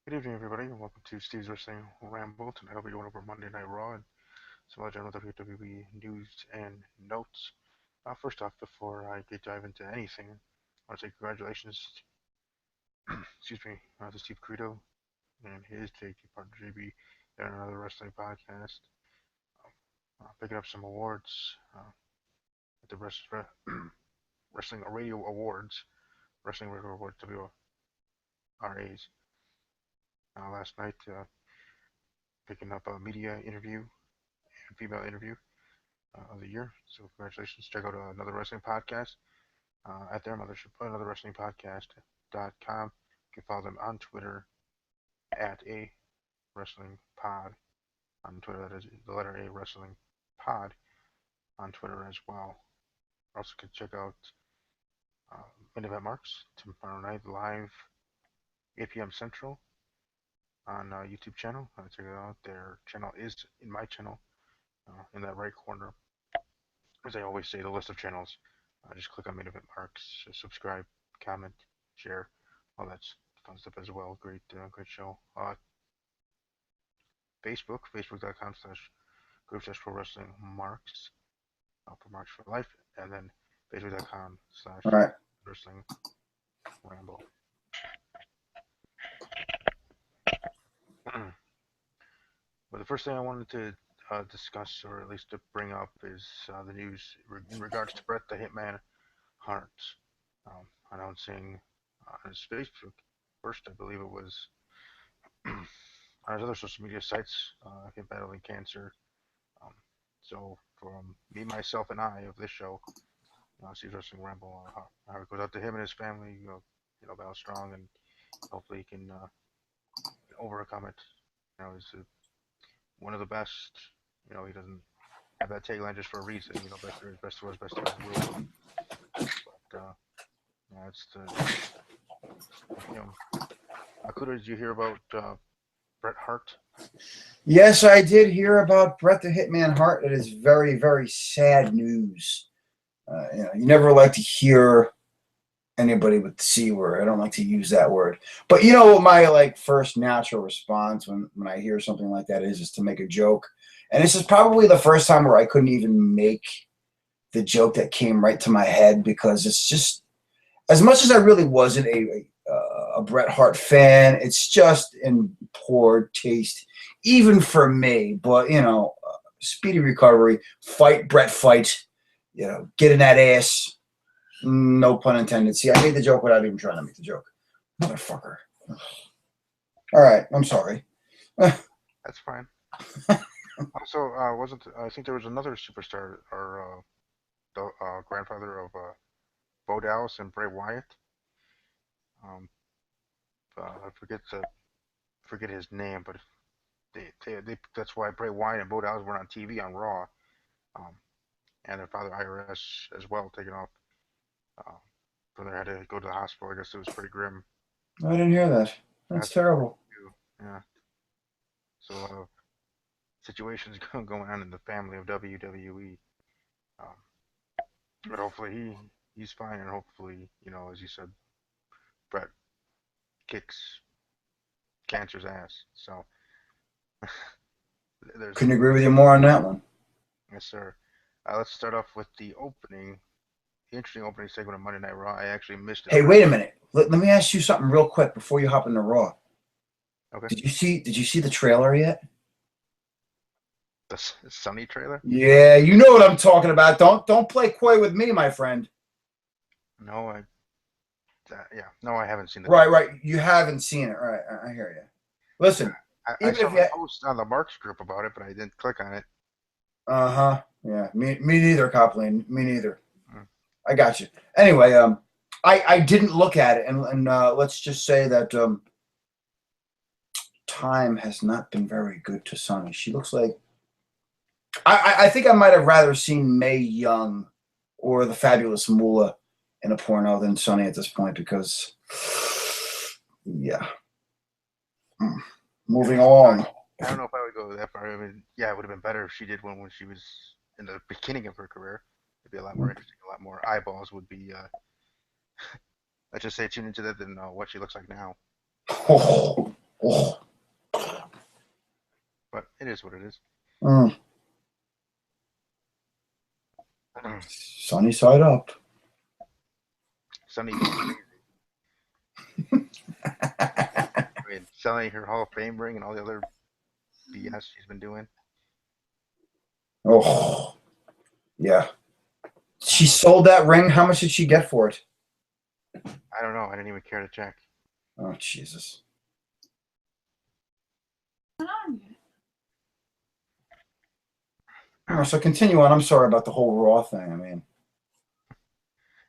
Good evening, everybody, and welcome to Steve's Wrestling Ramble. Tonight I'll be going over Monday Night Raw and some other general WWE news and notes. First off, before I dive into anything, I want to say congratulations, excuse me, to Steve Credo and his JT partner JB and another wrestling podcast, picking up some awards at the Wrestling Radio Awards, Wrestling Radio Awards WRAs last night, picking up a media interview and female interview of the year. So congratulations. Check out another wrestling podcast at their mothership, anotherwrestlingpodcast.com. You can follow them on Twitter at a wrestling pod on Twitter. That is the letter A wrestling pod on Twitter as well. Also can check out uh, Main Event Marks tomorrow night live 8 p.m. Central on YouTube channel. Check it out. Their channel is in my channel in that right corner. As I always say, the list of channels. Just click on Main Event Marks, subscribe, comment, share, all that fun stuff as well. Great show. Facebook, facebook.com/group/pro wrestling marks for Marks for Life, and then facebook.com/All right. wrestling ramble. But the first thing I wanted to discuss, or at least to bring up, is the news in regards to Bret the Hitman Hart announcing on his Facebook first, I believe it was on his other social media sites, him battling cancer. Um, so from me, myself, and I of this show, Steve Wrestling Ramble, how it goes out to him and his family. Battle strong, and hopefully he can overcome it. He's one of the best. He doesn't have that tagline just for a reason. Best there is, best was, best there will be. But it's the you know. Akuda, did you hear about Bret Hart? Yes, I did hear about Bret the Hitman Hart. It is very, very sad news. You never like to hear anybody with the C word. I don't like to use that word. But you know what my first natural response when I hear something like that is to make a joke. And this is probably the first time where I couldn't even make the joke that came right to my head because it's just as much as I really wasn't a Bret Hart fan, it's just in poor taste, even for me. But speedy recovery, fight Bret, fight. Get in that ass. No pun intended. See, I made the joke without even trying to make the joke, motherfucker. All right, I'm sorry. That's fine. Also, wasn't I think there was another superstar or the grandfather of Bo Dallas and Bray Wyatt. Um, I forget his name, but that's why Bray Wyatt and Bo Dallas were on TV on Raw, um, and their father IRS as well, taken off. Uh, from there, had to go to the hospital. I guess it was pretty grim. I didn't hear that. That's That's important terrible. too. Yeah, so a lot of situations going on in the family of WWE. Um, but hopefully he's fine, and hopefully as you said, Brett kicks cancer's ass. So there's Couldn't agree with you more on that one. yes sir. Let's start off with the interesting opening segment of Monday Night Raw. I actually missed it Hey, wait a early. minute. Let me ask you something real quick before you hop into Raw. Okay, Did you see the trailer yet? the Sunny trailer. Yeah, you know what I'm talking about. Don't play coy with me, my friend. No, yeah, no, I haven't seen the Right, trailer. right. You haven't seen it. Right, I hear you. Listen, I even saw if the you, post on the Marks group about it, but I didn't click on it. uh-huh. Yeah, me neither, Copland. Me neither. Mm. I got you. Anyway, I didn't look at it, and let's just say that time has not been very good to Sonny. She looks like I think I might have rather seen Mae Young or the Fabulous Moolah in a porno than Sonny at this point because, yeah. Mm. Yeah, Moving along. I don't know if I would go that far. I mean, yeah, it would have been better if she did one when she was in the beginning of her career. It'd be a lot more interesting. A lot more eyeballs would be. Let's just say tune into that than what she looks like now. Oh, Oh, but it is what it is. mm, sunny side up. Sunny going crazy. I mean, selling her Hall of Fame ring and all the other BS she's been doing. Oh, yeah. I She don't know. sold that ring. How much did she get for it? I don't know. I didn't even care to check. Oh, Jesus. All right, so continue on. I'm sorry about the whole Raw thing. I mean,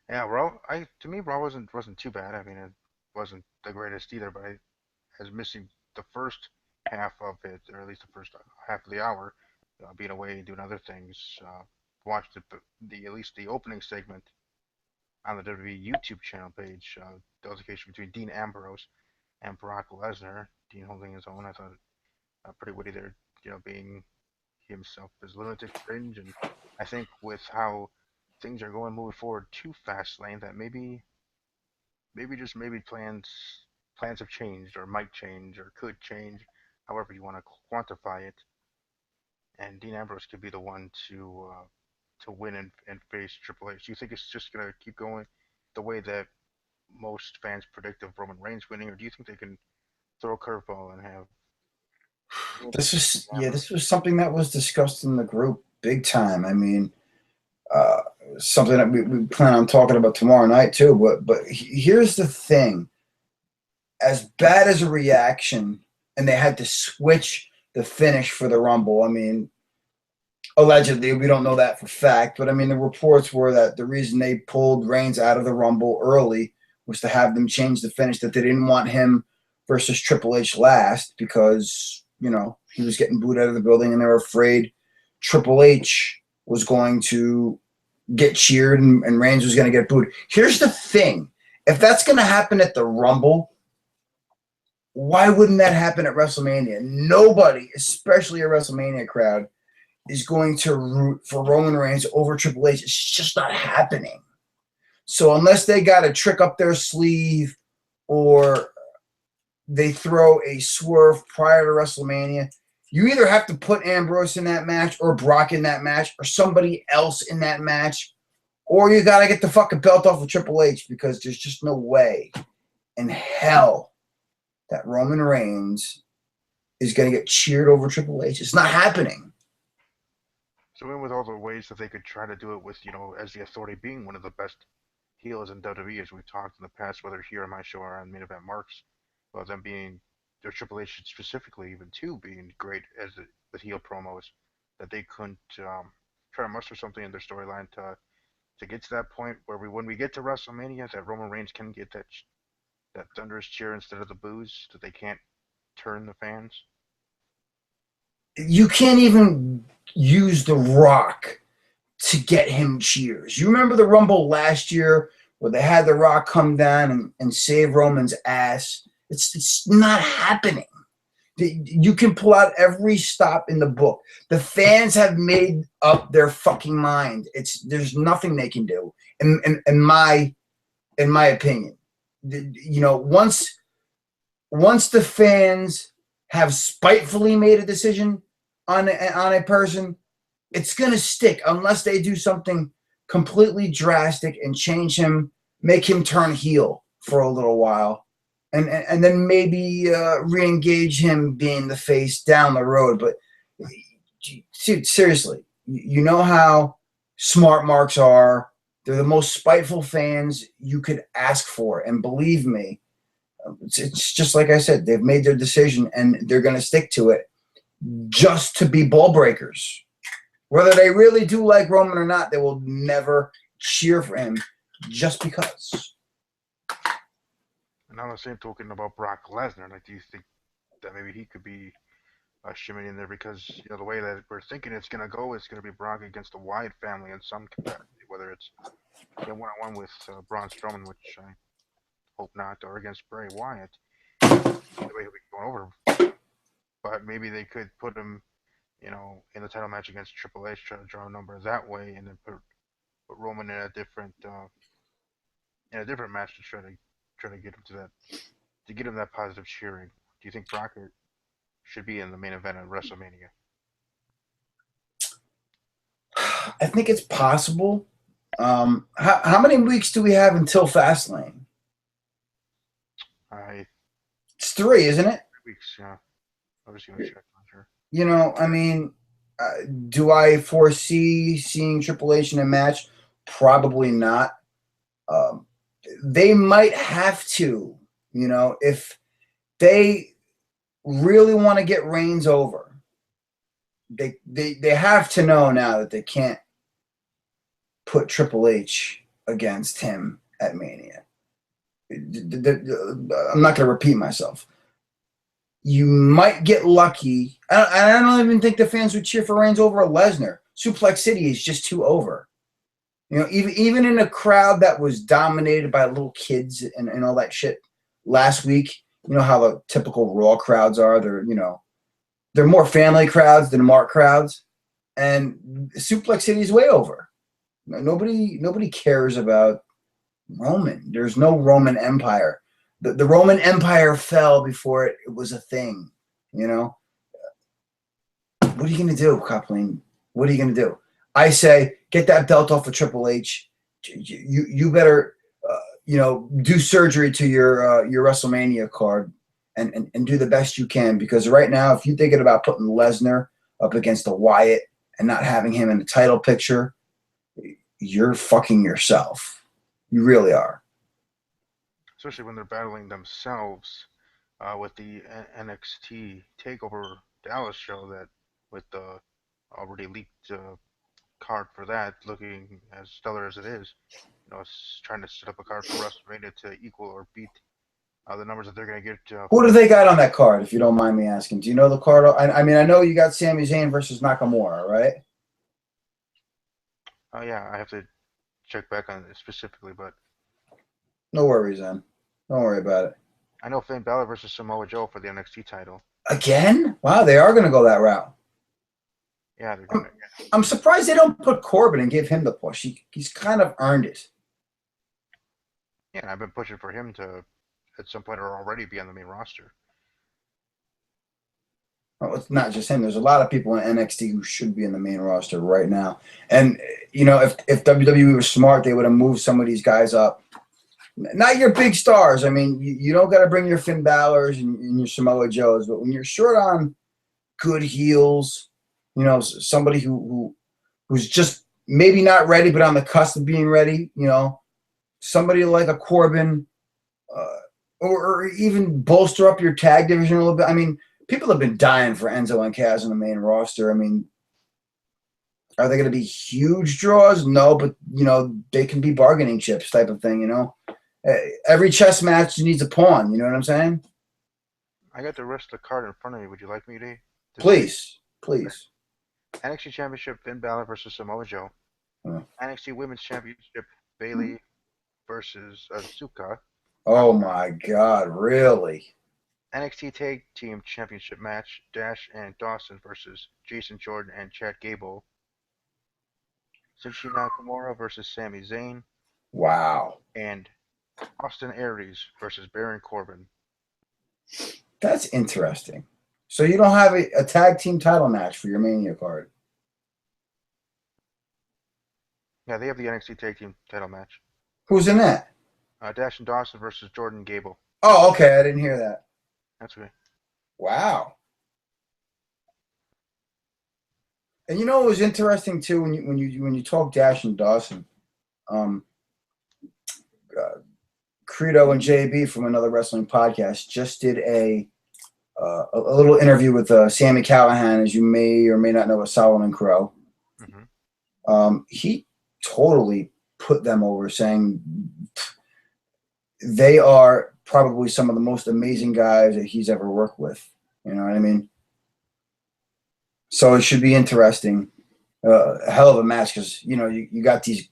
Yeah, Raw. To me, Raw wasn't too bad. I mean, it wasn't the greatest either, but I was missing the first half of it, or at least the first half of the hour, being away and doing other things. Watched the at least the opening segment on the WWE YouTube channel page. The altercation between Dean Ambrose and Brock Lesnar. Dean holding his own. I thought pretty witty there. Being himself as lunatic fringe, and I think with how things are going moving forward to Fastlane, that maybe plans have changed or might change or could change, however you want to quantify it. And Dean Ambrose could be the one to win and face Triple H. Do you think it's just gonna keep going the way that most fans predict of Roman Reigns winning, or do you think they can throw a curveball and have this Ambrose? was something that was discussed in the group big time. I mean, uh, something that we plan on talking about tomorrow night too. But here's the thing: as bad as a reaction, and they had to switch the finish for the Rumble. I mean, allegedly, we don't know that for fact, but I mean, the reports were that the reason they pulled Reigns out of the Rumble early was to have them change the finish, that they didn't want him versus Triple H last because, he was getting booed out of the building and they were afraid Triple H was going to get cheered and Reigns was going to get booed. Here's the thing. If that's going to happen at the Rumble, why wouldn't that happen at WrestleMania? Nobody, especially a WrestleMania crowd, is going to root for Roman Reigns over Triple H. It's just not happening. So unless they got a trick up their sleeve or they throw a swerve prior to WrestleMania, you either have to put Ambrose in that match or Brock in that match or somebody else in that match, or you got to get the fucking belt off of Triple H because there's just no way in hell that Roman Reigns is going to get cheered over Triple H. It's not happening. So in with all the ways that they could try to do it with, as the Authority being one of the best heels in WWE, as we've talked in the past, whether here on my show or on Main Event Marks, about them being, their Triple H specifically, even too, being great with heel promos, that they couldn't try to muster something in their storyline to get to that point where when we get to WrestleMania, that Roman Reigns can get that thunderous cheer instead of the boos, that they can't turn the fans. You can't even use The Rock to get him cheers. You remember the Rumble last year where they had The Rock come down and save Roman's ass? It's not happening. You can pull out every stop in the book. The fans have made up their fucking mind. There's nothing they can do, in my opinion. Once the fans have spitefully made a decision on a person, it's going to stick unless they do something completely drastic and change him, make him turn heel for a little while, and then maybe re-engage him being the face down the road. But seriously, you know how smart marks are. They're the most spiteful fans you could ask for. And believe me, it's just like I said, they've made their decision and they're going to stick to it just to be ball breakers. Whether they really do like Roman or not, they will never cheer for him just because. And on the same token about Brock Lesnar, like, do you think that maybe he could be shimmy in there because the way that we're thinking it's gonna go, it's gonna be Brock against the Wyatt family in some capacity, whether it's one on one with Braun Strowman, which I hope not, or against Bray Wyatt. The way he'll be going over, but maybe they could put him, in the title match against Triple H, try to draw a number that way, and then put Roman in a different match to try to get him to get him that positive cheering. you think Brock should be in the main event of WrestleMania? I think it's possible. How many weeks do we have until Fastlane? I It's 3, isn't it? 3 weeks. Yeah, I was gonna check. Not sure. I mean, do I foresee seeing Triple H in a match? Probably not. Um, they might have to, if they really want to get Reigns over. They have to know now that they can't put Triple H against him at Mania. I'm not going to repeat myself. You might get lucky. I don't even think the fans would cheer for Reigns over Lesnar. Suplex City is just too over. Even in a crowd that was dominated by little kids and all that shit last week, you know how the typical Raw crowds are. They're more family crowds than Mark crowds, and Suplex City is way over. Nobody cares about Roman. There's no Roman Empire. The Roman Empire fell before it was a thing. What are you going to do, Coupling? What are you going to do? I say, get that belt off of Triple H. You better, do surgery to your WrestleMania card and do the best you can, because right now, if you're thinking about putting Lesnar up against a Wyatt and not having him in the title picture, you're fucking yourself. You really are. Especially when they're battling themselves with the NXT Takeover Dallas show, that with the already leaked card for that looking as stellar as it is. It's trying to set up a card for WrestleMania to equal or beat the numbers that they're going to get Who for. do they got on that card, if you don't mind me asking? Do you know the card? I mean, I know you got Sami Zayn versus Nakamura, right? Oh yeah, I have to check back on it specifically, but No worries, then. Don't worry about it. I know Finn Balor versus Samoa Joe for the NXT title. Again? Wow, they are going to go that route. Yeah, they're I'm, gonna. I'm surprised they don't put Corbin and give him the push. He's kind of earned it. Yeah, I've been pushing for him to at some point or already be on the main roster. Well, it's not just him. There's a lot of people in NXT who should be in the main roster right now. And if WWE was smart, they would have moved some of these guys up. Not your big stars. I mean, you don't got to bring your Finn Balor's and your Samoa Joes, but when you're short on good heels, somebody who's just maybe not ready, but on the cusp of being ready, somebody like a Corbin, or even bolster up your tag division a little bit. I mean, people have been dying for Enzo and Kaz on the main roster. I mean, are they going to be huge draws? No, but they can be bargaining chips type of thing. Every chess match needs a pawn. You know what I'm saying? I got the rest of the card in front of me. Would you like me to say? Please, please. NXT Championship Finn Balor versus Samoa Joe. Uh, NXT Women's Championship Bayley versus Asuka. oh my God, really? NXT Tag Team Championship match Dash and Dawson versus Jason Jordan and Chad Gable. Shinsuke Nakamura versus Sami Zayn. Wow, And Austin Aries versus Baron Corbin. that's interesting. So you don't have a tag team title match for your Mania card? Yeah, they have the NXT Tag Team title match. Who's in that? Dash and Dawson versus Jordan Gable. Oh, okay. I didn't hear that. That's okay. Wow. And it was interesting too when you talk Dash and Dawson. Um, Credo and JB from another wrestling podcast just did a little interview with Sammy Callahan, as you may or may not know, a Solomon Crow. He totally put them over, saying they are probably some of the most amazing guys that he's ever worked with. You know what I mean? So it should be interesting. A hell of a match, because you got these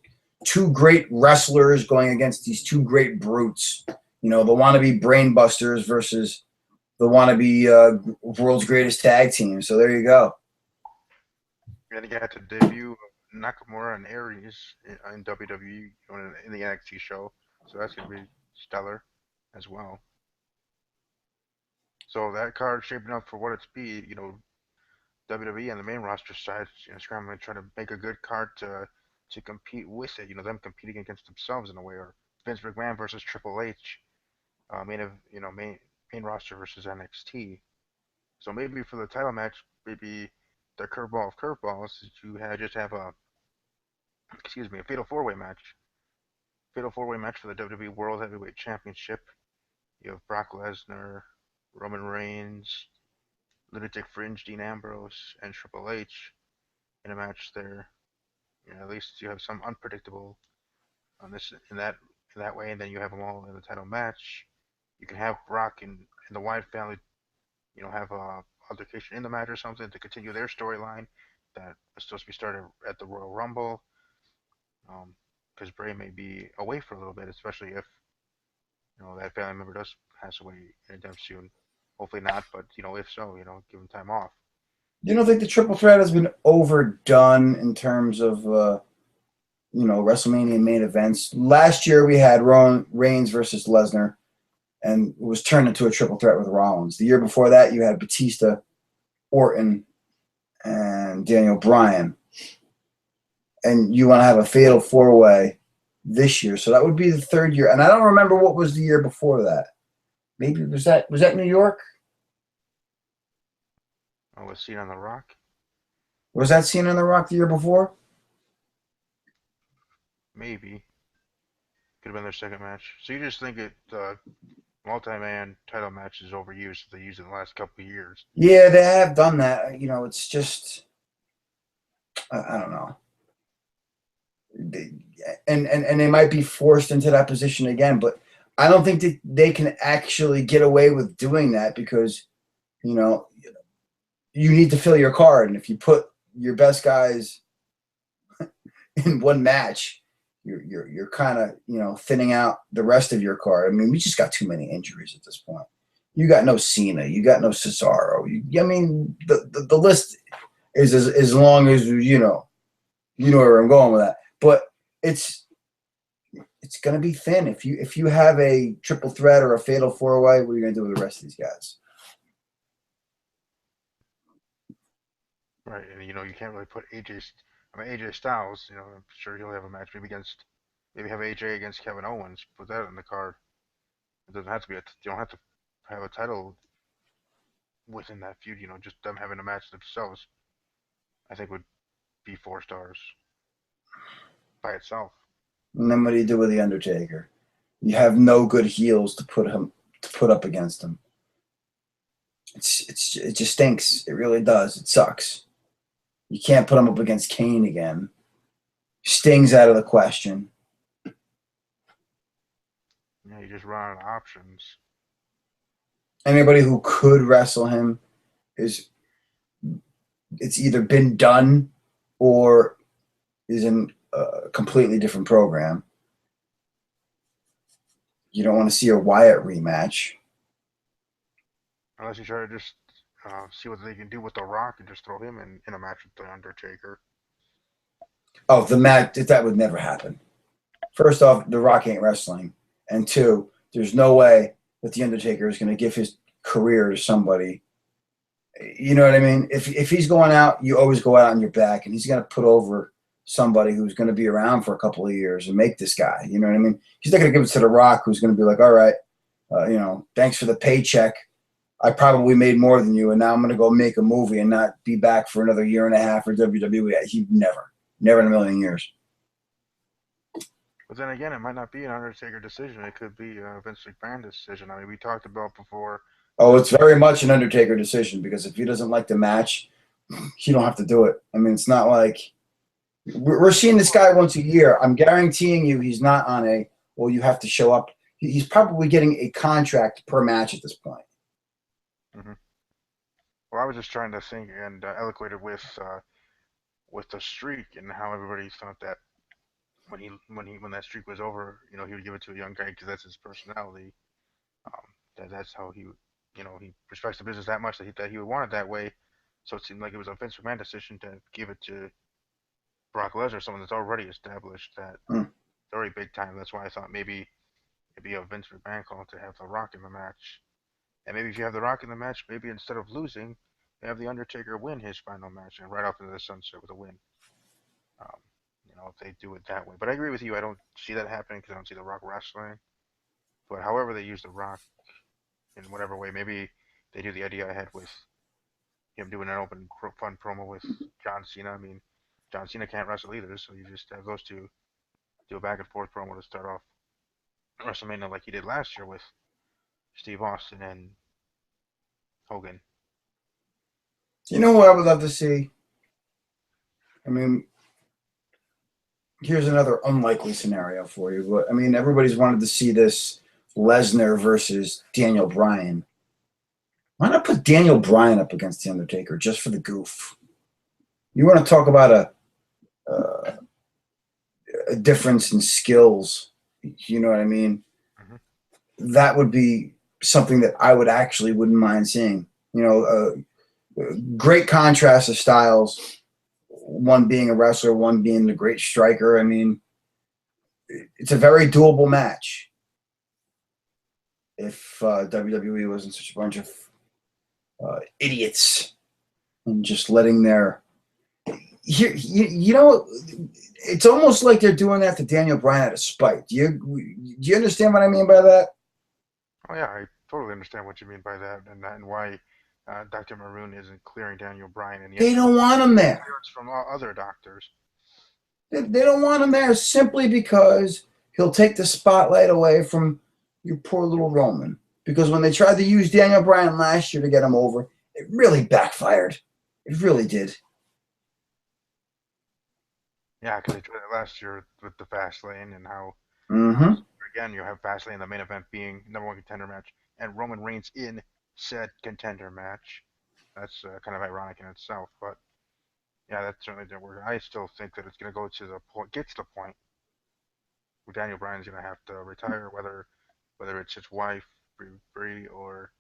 two great wrestlers going against these two great brutes. The wannabe brainbusters versus the wannabe world's greatest tag team. So there you go. And you got to debut Nakamura and Aries in WWE in the NXT show, so that's gonna be stellar as well. So that card shaping up for what it's be, WWE and the main roster side, scrambling to try to make a good card to compete with it. Them competing against themselves in a way, or Vince McMahon versus Triple H, main roster versus NXT. So maybe for the title match, maybe the curveball of curveballs is just have a fatal four way match for the WWE World Heavyweight Championship. You have Brock Lesnar, Roman Reigns, Lunatic Fringe, Dean Ambrose, and Triple H in a match there. At least you have some unpredictable on this in that way, and then you have them all in the title match. You can have Brock and the Wyatt family, have a altercation in the match or something to continue their storyline that was supposed to be started at the Royal Rumble. Because Bray may be away for a little bit, especially if that family member does pass away anytime soon. Hopefully not, but if so, give him time off. You don't think the triple threat has been overdone in terms of WrestleMania main events? Last year we had Reigns versus Lesnar, and it was turned into a triple threat with Rollins. The year before that, you had Batista, Orton, and Daniel Bryan. And you want to have a fatal four-way this year. So that would be the third year. And I don't remember what was the year before that. Maybe was that New York? Oh, was seen on The Rock? Was that Cena on The Rock the year before? Maybe. Could have been their second match. So you just think multi-man title match is overused if they used it in the last couple of years? Yeah, they have done that. It's just I don't know. And they might be forced into that position again, but I don't think that they can actually get away with doing that because you know you need to fill your card, and if you put your best guys in one match, you're kind of thinning out the rest of your card. I mean, we just got too many injuries at this point. You got no Cena, you got no Cesaro. I mean, the list is as long as where I'm going with that. But it's going to be thin if you have a triple threat or a fatal four way. What are you going to do with the rest of these guys? Right, and you can't really put AJ Styles. I'm sure he'll have a match maybe have AJ against Kevin Owens. Put that in the card. It doesn't have to be you don't have to have a title within that feud. Just them having a match themselves, I think would be 4 stars by itself. And then what do you do with the Undertaker? You have no good heels to put up against him. It just stinks. It really does. It sucks. You can't put him up against Kane again. Sting's out of the question. Yeah, you just run out of options. Anybody who could wrestle him is it's either been done or is in a completely different program. You don't want to see a Wyatt rematch. Unless you try to just see what they can do with The Rock and just throw him in a match with The Undertaker. Oh, the match that would never happen. First off, The Rock ain't wrestling, and two, there's no way that the Undertaker is going to give his career to somebody. You know what I mean? If he's going out, you always go out on your back, and he's going to put over somebody who's going to be around for a couple of years and make this guy. You know what I mean? He's not going to give it to The Rock, who's going to be like, all right, thanks for the paycheck. I probably made more than you, and now I'm going to go make a movie and not be back for another year and a half for WWE. He never in a million years. But then again, it might not be an Undertaker decision. It could be a Vince McMahon decision. I mean, we talked about before. Oh, it's very much an Undertaker decision because if he doesn't like the match, he don't have to do it. I mean, it's not like we're seeing this guy once a year. I'm guaranteeing you he's not on you have to show up. He's probably getting a contract per match at this point. Mm-hmm. Well, I was just trying to think and eloquate it with the streak and how everybody thought that when that streak was over, he would give it to a young guy because that's his personality. That's how he respects the business that much that he would want it that way. So it seemed like it was a Vince McMahon decision to give it to Brock Lesnar, someone that's already established, that Mm. already big time. That's why I thought maybe it'd be a Vince McMahon call to have The Rock in the match. And maybe if you have The Rock in the match, maybe instead of losing, they have The Undertaker win his final match and right off into the sunset with a win. Um, if they do it that way. But I agree with you. I don't see that happening because I don't see The Rock wrestling. But however they use The Rock in whatever way, maybe they do the idea I had with him doing an open fun promo with John Cena. I mean, John Cena can't wrestle either, so you just have those two do a back and forth promo to start off WrestleMania like he did last year with Steve Austin and Hogan. You know what I would love to see? I mean, here's another unlikely scenario for you. But I mean, everybody's wanted to see this Lesnar versus Daniel Bryan. Why not put Daniel Bryan up against The Undertaker just for the goof? You want to talk about a difference in skills? You know what I mean? That would be something that I would actually wouldn't mind seeing. Great contrast of styles. One being a wrestler, one being the great striker. I mean, it's a very doable match if WWE wasn't such a bunch of idiots and just letting their here. It's almost like they're doing that to Daniel Bryan out of spite. Do you understand what I mean by that? Oh yeah, I totally understand what you mean by that, and why Dr. Maroon isn't clearing Daniel Bryan, and yet They don't want him there. clearance from all other doctors. They don't want him there simply because he'll take the spotlight away from your poor little Roman. Because when they tried to use Daniel Bryan last year to get him over, it really backfired. It really did. Yeah, because they tried it last year with the fast lane and how Mm-hmm. again you have fast lane the main event being number one contender match and Roman Reigns in said contender match. That's kind of ironic in itself, but yeah, that certainly didn't work. I still think that it's going to go to the point, get to the point where Daniel Bryan's going to have to retire, whether it's his wife, Brie, or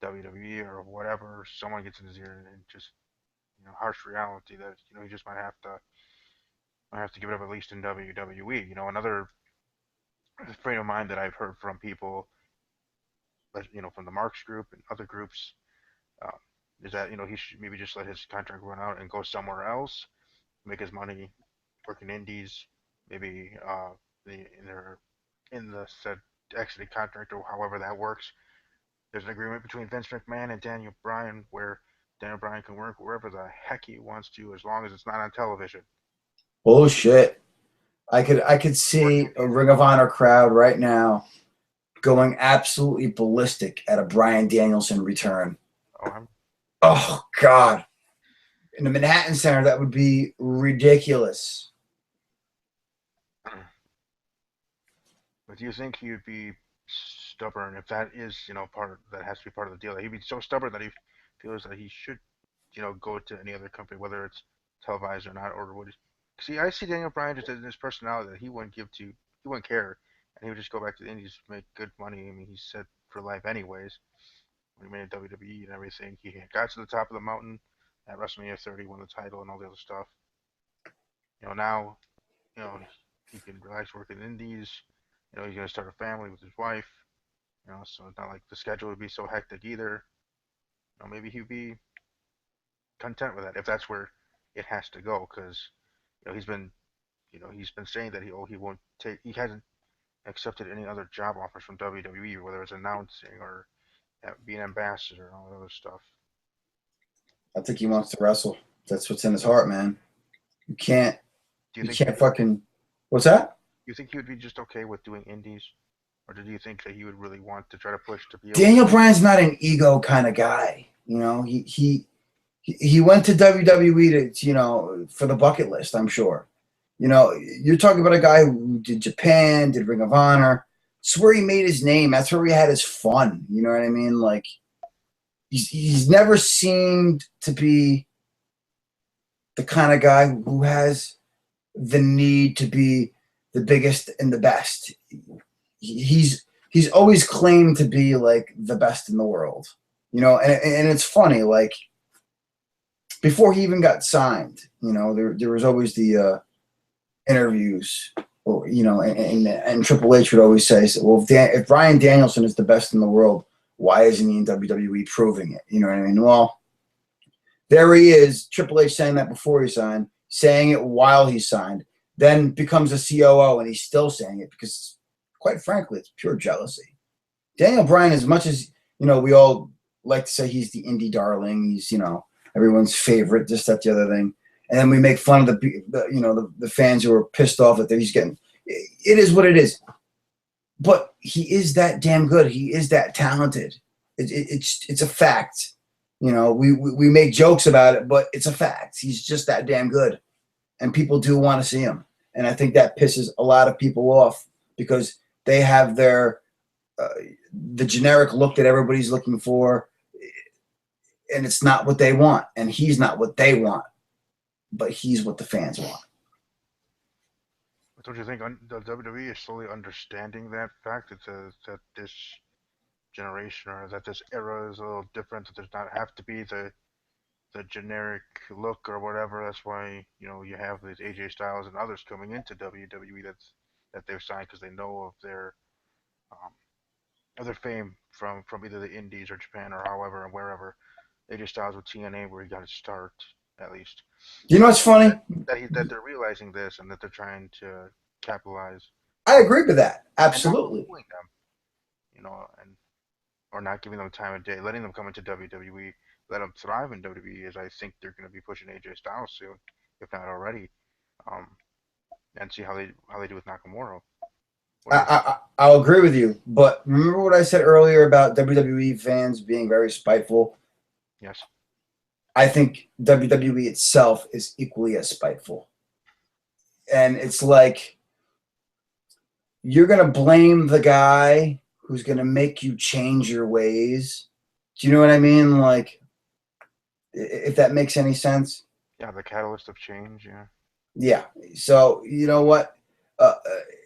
WWE or whatever. Someone gets in his ear and just harsh reality that he just might have to give it up at least in WWE. Another frame of mind that I've heard from people, from the Marks group and other groups, um, is that he should maybe just let his contract run out and go somewhere else, make his money, work in indies, maybe in the said exited contract or however that works. There's an agreement between Vince McMahon and Daniel Bryan where Daniel Bryan can work wherever the heck he wants to as long as it's not on television. Bullshit. I could see a Ring of Honor crowd right now going absolutely ballistic at a Bryan Danielson return. Oh, Oh God. In the Manhattan Center, that would be ridiculous. but do you think he would be stubborn if that is, that has to be part of the deal? He'd be so stubborn that he feels that he should, go to any other company, whether it's televised or not, or would see? I see Daniel Bryan just in his personality that he wouldn't care, and he would just go back to the Indies, make good money. I mean, he's set for life anyways. When he made WWE and everything, he got to the top of the mountain at WrestleMania 30, won the title and all the other stuff. Now, you know, he can relax, work in the Indies. He's gonna start a family with his wife. So it's not like the schedule would be so hectic either. Maybe he'd be content with that if that's where it has to go. Because he's been saying that he won't take he hasn't accepted any other job offers from WWE, whether it's announcing or being ambassador and all that other stuff. I think he wants to wrestle. That's what's in his heart, man. You can't. Do you You think can't fucking. What's that? you think he would be just okay with doing indies, or do you think that he would really want to try to push to be able to? Daniel Bryan's not an ego kind of guy. He went to WWE to for the bucket list. I'm sure. You're talking about a guy who did Japan, did Ring of Honor. It's where he made his name. That's where he had his fun. You know what I mean? Like he's never seemed to be the kind of guy who has the need to be the biggest and the best. He's always claimed to be like the best in the world. And it's funny, like before he even got signed, there was always the interviews, and Triple H would always say, well, if Bryan Danielson is the best in the world, Why isn't he in WWE proving it? You know what I mean? Well, there he is, Triple H saying that before he signed, saying it while he signed, then becomes a COO and he's still saying it because, quite frankly, it's pure jealousy. Daniel Bryan, as much as we all like to say he's the indie darling, he's everyone's favorite, this, that, the other thing, and then we make fun of the fans who are pissed off that he's getting. It is what it is, but he is that damn good. He is that talented. It's a fact. We make jokes about it, but it's a fact. He's just that damn good, and people do want to see him. And I think that pisses a lot of people off because they have uh, the generic look that everybody's looking for, and it's not what they want, and he's not what they want, but he's what the fans want. But don't you think the WWE is slowly understanding that fact that this generation or that this era is a little different? That there's not have to be the generic look or whatever. That's why you have these AJ Styles and others coming into WWE that they've signed because they know um, of their fame from either the Indies or Japan or however and wherever. AJ Styles with TNA where he got his start at least. You know what's funny? That they're realizing this and that they're trying to capitalize I on agree with that. and not Absolutely. fooling them, and or not giving them time of day, letting them come into WWE, let them thrive in WWE, as I think they're going to be pushing AJ Styles soon, if not already, um, and see how they do with Nakamura. What do you think? I'll agree with you, but remember what I said earlier about WWE fans being very spiteful? Yes. I think WWE itself is equally as spiteful. And it's like you're going to blame the guy who's going to make you change your ways. Do you know what I mean? Like, if that makes any sense. Yeah, the catalyst of change. Yeah. Yeah. So, you know what?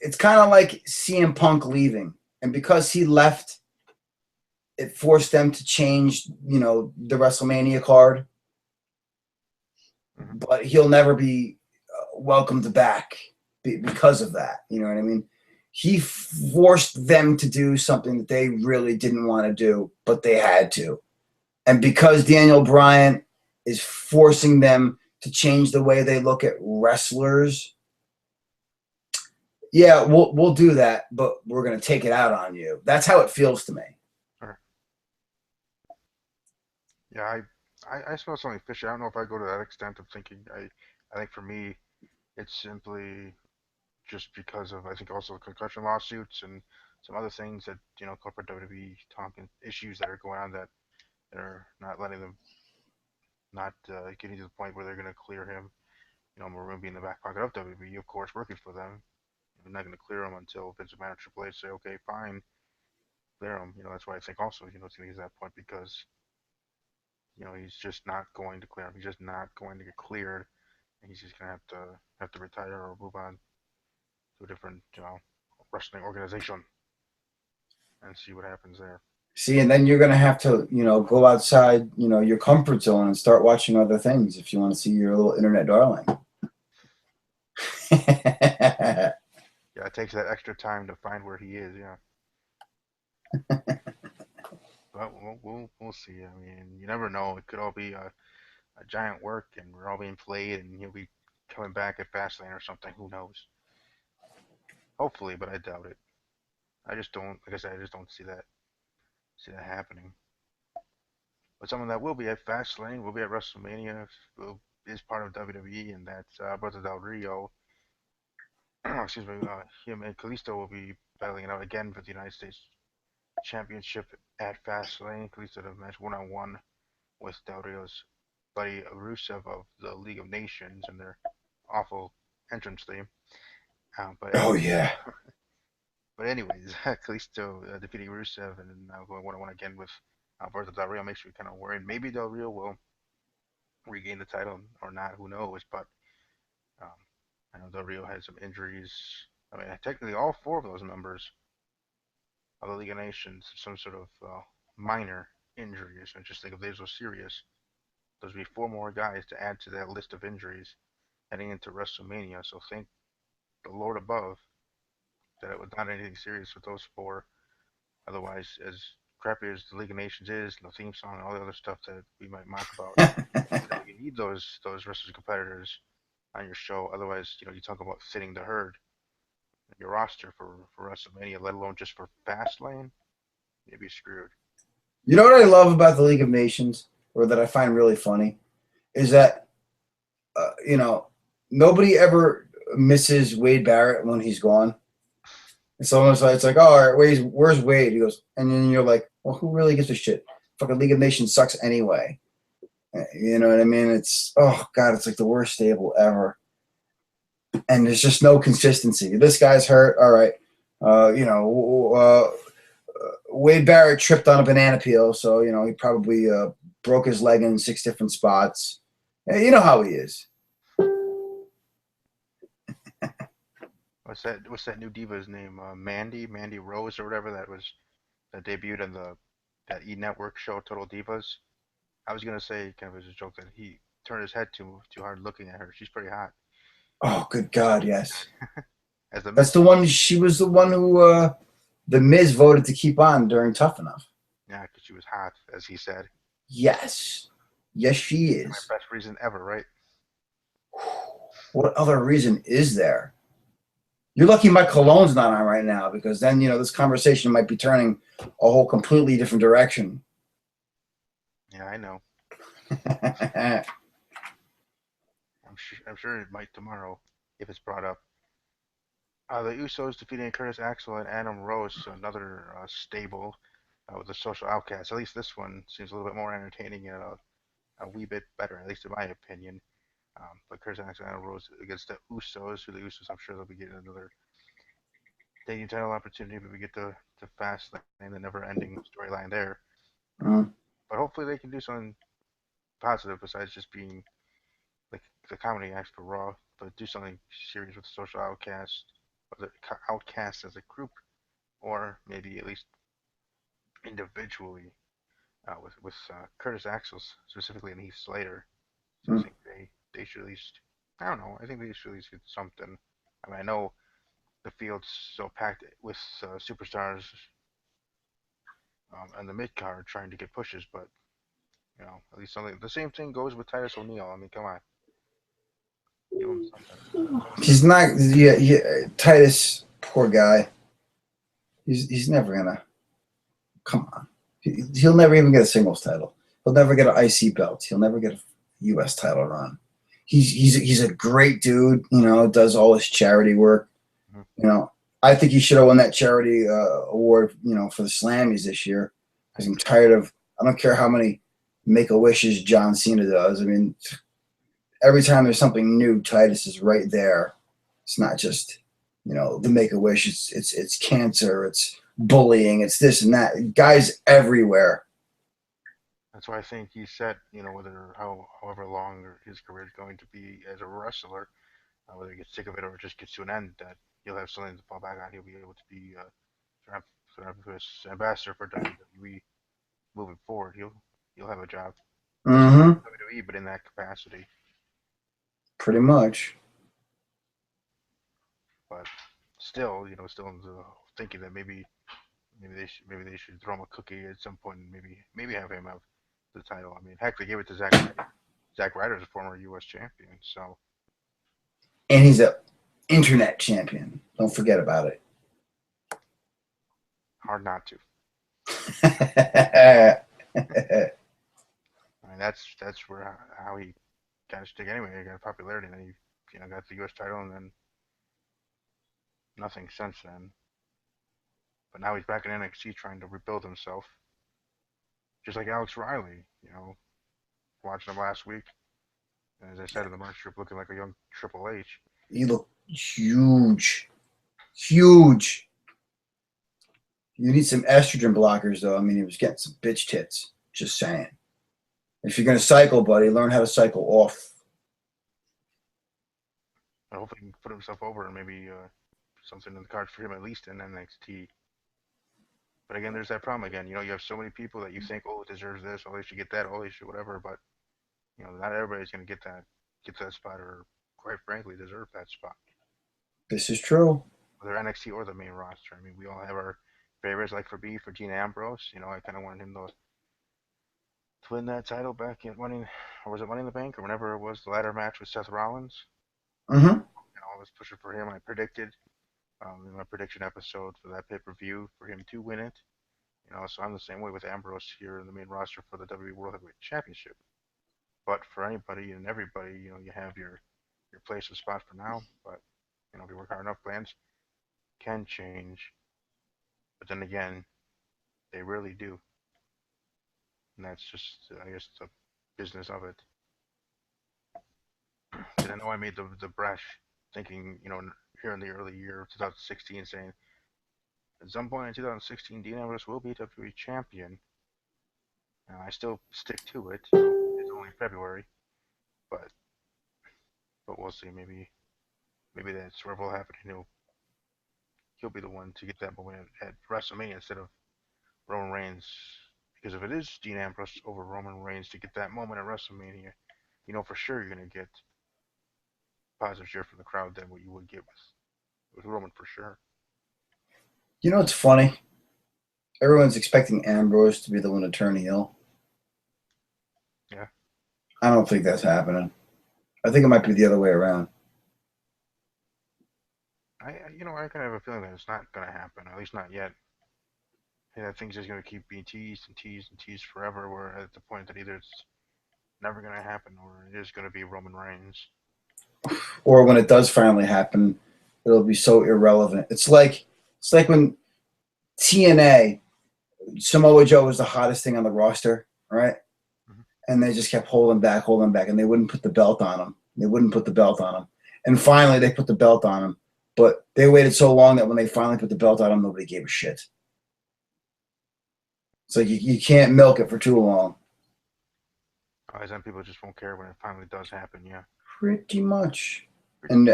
It's kind of like CM Punk leaving. And because he left, it forced them to change, the WrestleMania card. Hmm. But he'll never be welcomed back because of that. You know what I mean? He forced them to do something that they really didn't want to do, but they had to. And because Daniel Bryan is forcing them to change the way they look at wrestlers, yeah, we'll do that, but we're gonna take it out on you. That's how it feels to me. Sure. Yeah, I smell something fishy. I don't know if I go to that extent of thinking. I think for me, it's simply just because of I think also the concussion lawsuits and some other things that corporate WWE talking issues that are going on that are not letting them not getting to the point where they're going to clear him. We're going to be in the back pocket of WWE, of course, working for them. We're not going to clear him until Vince McMahon or Triple H say, okay, fine, clear him. That's why I think also it's going to get to that point because he's just not going to clear him. He's just not going to get cleared, and he's just going to have to retire or move on to a different wrestling organization and see what happens there. See, and then you're gonna have to, go outside, your comfort zone and start watching other things if you want to see your little internet darling. Yeah, it takes that extra time to find where he is. Yeah, but we'll see. I mean, you never know. It could all be a giant work, and we're all being played, and he'll be coming back at Fastlane or something. Who knows? Hopefully, but I doubt it. I just don't. Like I said, I just don't see that happening. But someone that will be at Fastlane, will be at WrestleMania, is part of WWE, and that's Brother Del Rio. Excuse me. Him and Kalisto will be battling it out again for the United States Championship at Fastlane. Kalisto will match one on one with Del Rio's buddy Rusev of the League of Nations and their awful entrance theme. But Oh anyways, yeah. Kalisto defeating Rusev and now going one on one again with Alberto Del Rio makes me kind of worried. Maybe Del Rio will regain the title or not. Who knows? But um, I know Del Rio had some injuries. I mean, technically, all four of those members of the League of Nations some sort of minor injuries. And just think if these were serious, there's be four more guys to add to that list of injuries heading into WrestleMania. So thank the Lord above that it was not anything serious with those four. Otherwise, as crappy as the League of Nations is, and the theme song, and all the other stuff that we might mock about, you need those wrestlers competitors on your show. Otherwise, you talk about thinning the herd, your roster for WrestleMania, let alone just for Fastlane, you'd be screwed. You know what I love about the League of Nations, or that I find really funny, is that nobody ever misses Wade Barrett when he's gone. It's almost like it's like, oh, all right, where's Wade? He goes, and then you're like, well, who really gives a shit? Fucking League of Nations sucks anyway. You know what I mean? It's oh god, it's like the worst stable ever, and there's just no consistency. This guy's hurt. All right, Wade Barrett tripped on a banana peel, so he probably broke his leg in 6 different spots. You know how he is. What's that new diva's name? Mandy Rose or whatever that debuted on that E Network show Total Divas. I was gonna say kind of as a joke that he turned his head too hard looking at her. She's pretty hot. Oh, good God, yes. As the That's Miz, the one. She was the one who the Miz voted to keep on during Tough Enough. yeah, 'cause she was hot, as he said. Yes, yes, she My is. best reason ever, right? What other reason is there? You're lucky my cologne's not on right now because then this conversation might be turning a whole completely different direction. Yeah, I know. I'm sure it might tomorrow if it's brought up. The Usos defeating Curtis Axel and Adam Rose, so another stable with the Social Outcasts. At least this one seems a little bit more entertaining and a wee bit better, at least in my opinion. But Curtis Axel and Adam Rose against the Usos, who the Usos, I'm sure they'll be getting another dating title opportunity, but we get to Fastlane, the never-ending storyline there. Mm. But hopefully they can do something positive besides just being like the comedy act for Raw, but do something serious with the Social Outcast, or the Outcast as a group, or maybe at least individually with Curtis Axel specifically and Heath Slater. So I Mm. think they should at least I don't know. I think they should at least get something. I mean, I know the field's so packed with superstars and the mid card trying to get pushes, but at least something. The same thing goes with Titus O'Neil. I mean, come on, give him something. He's not. Yeah, Titus, poor guy. He's never gonna. Come on. He'll never even get a singles title. He'll never get an IC belt. He'll never get a U.S. title run. He's a great dude. Does all his charity work. Mhm. I think he should have won that charity award. For the Slammies this year I because I'm do too. tired of. I don't care how many Make a Wishes John Cena does. I mean, every time there's something new, Titus is right there. It's not just the Make a Wish. It's cancer. It's bullying. It's this and that. Guys everywhere. That's why I think he said, whether however long his career is going to be as a wrestler, whether he gets sick of it or it just gets to an end, that he'll have something to fall back on. He'll be able to be Travis ambassador for WWE moving forward. He'll have a job, maybe not Mm-hmm. WWE, but in that capacity. Pretty much. But still, still thinking that maybe they should throw him a cookie at some point and maybe have him have the title. I mean, heck, they gave it to Zack Ryder. Zack Ryder's a former U.S. champion, so And he's a internet champion. Don't forget about it. hard not to. I mean, that's where how he got his stick anyway. He got popularity, and then he got the U.S. title, and then nothing since then. But now he's back in NXT trying to rebuild himself, just like Alex Riley. Watching him last week, and as I said in the merch strip, looking like a young Triple H. He looked huge. Huge. You need some estrogen blockers, though. I mean, he was getting some bitch tits. Just saying. If you're going to cycle, buddy, learn how to cycle off. I hope he can put himself over and maybe something in the cards for him at least in NXT. But again, there's that problem again. You have so many people that you think, oh, it deserves this, oh, they should get that, oh, they should whatever. But not everybody's going to get that spot, or quite frankly, deserve that spot, This is true. whether NXT or the main roster. I mean, we all have our favorites, like for me, for Dean Ambrose. I kind of wanted him to win that title back in Money, or was it Money in the Bank, or whenever it was the ladder match with Seth Rollins. Mm-hmm. I was pushing for him. I predicted in my prediction episode for that pay-per-view for him to win it. So I'm the same way with Ambrose here in the main roster for the WWE World Heavyweight Championship. But for anybody and everybody, you have your place and spot for now. But if you work hard enough, plans can change. But then again, they really do, and that's just, I guess, the business of it. Because I know I made the brash thinking, here in the early year of 2016, saying at some point in 2016, Dean Ambrose will be WWE champion. And I still stick to it. It's only February, but we'll see. Maybe that swerve will happen. He'll be the one to get that moment at WrestleMania instead of Roman Reigns. Because if it is Dean Ambrose over Roman Reigns to get that moment at WrestleMania, for sure you're gonna get positive cheer from the crowd than what you would get with Roman for sure. You know what's funny? Everyone's expecting Ambrose to be the one to turn heel. Yeah. I don't think that's happening. I think it might be the other way around. I kind of have a feeling that it's not gonna happen. At least not yet. I think that thing's just gonna keep being teased and teased and teased forever. Where at the point that either it's never gonna happen or it is gonna be Roman Reigns. Or when it does finally happen, it'll be so irrelevant. It's like when TNA Samoa Joe was the hottest thing on the roster, right? Mm-hmm. And they just kept holding back, and they wouldn't put the belt on him. They wouldn't put the belt on him. And finally, they put the belt on him. But they waited so long that when they finally put the belt on him, nobody gave a shit. So you can't milk it for too long. Otherwise, then people just won't care when it finally does happen. Yeah. Pretty much. Pretty And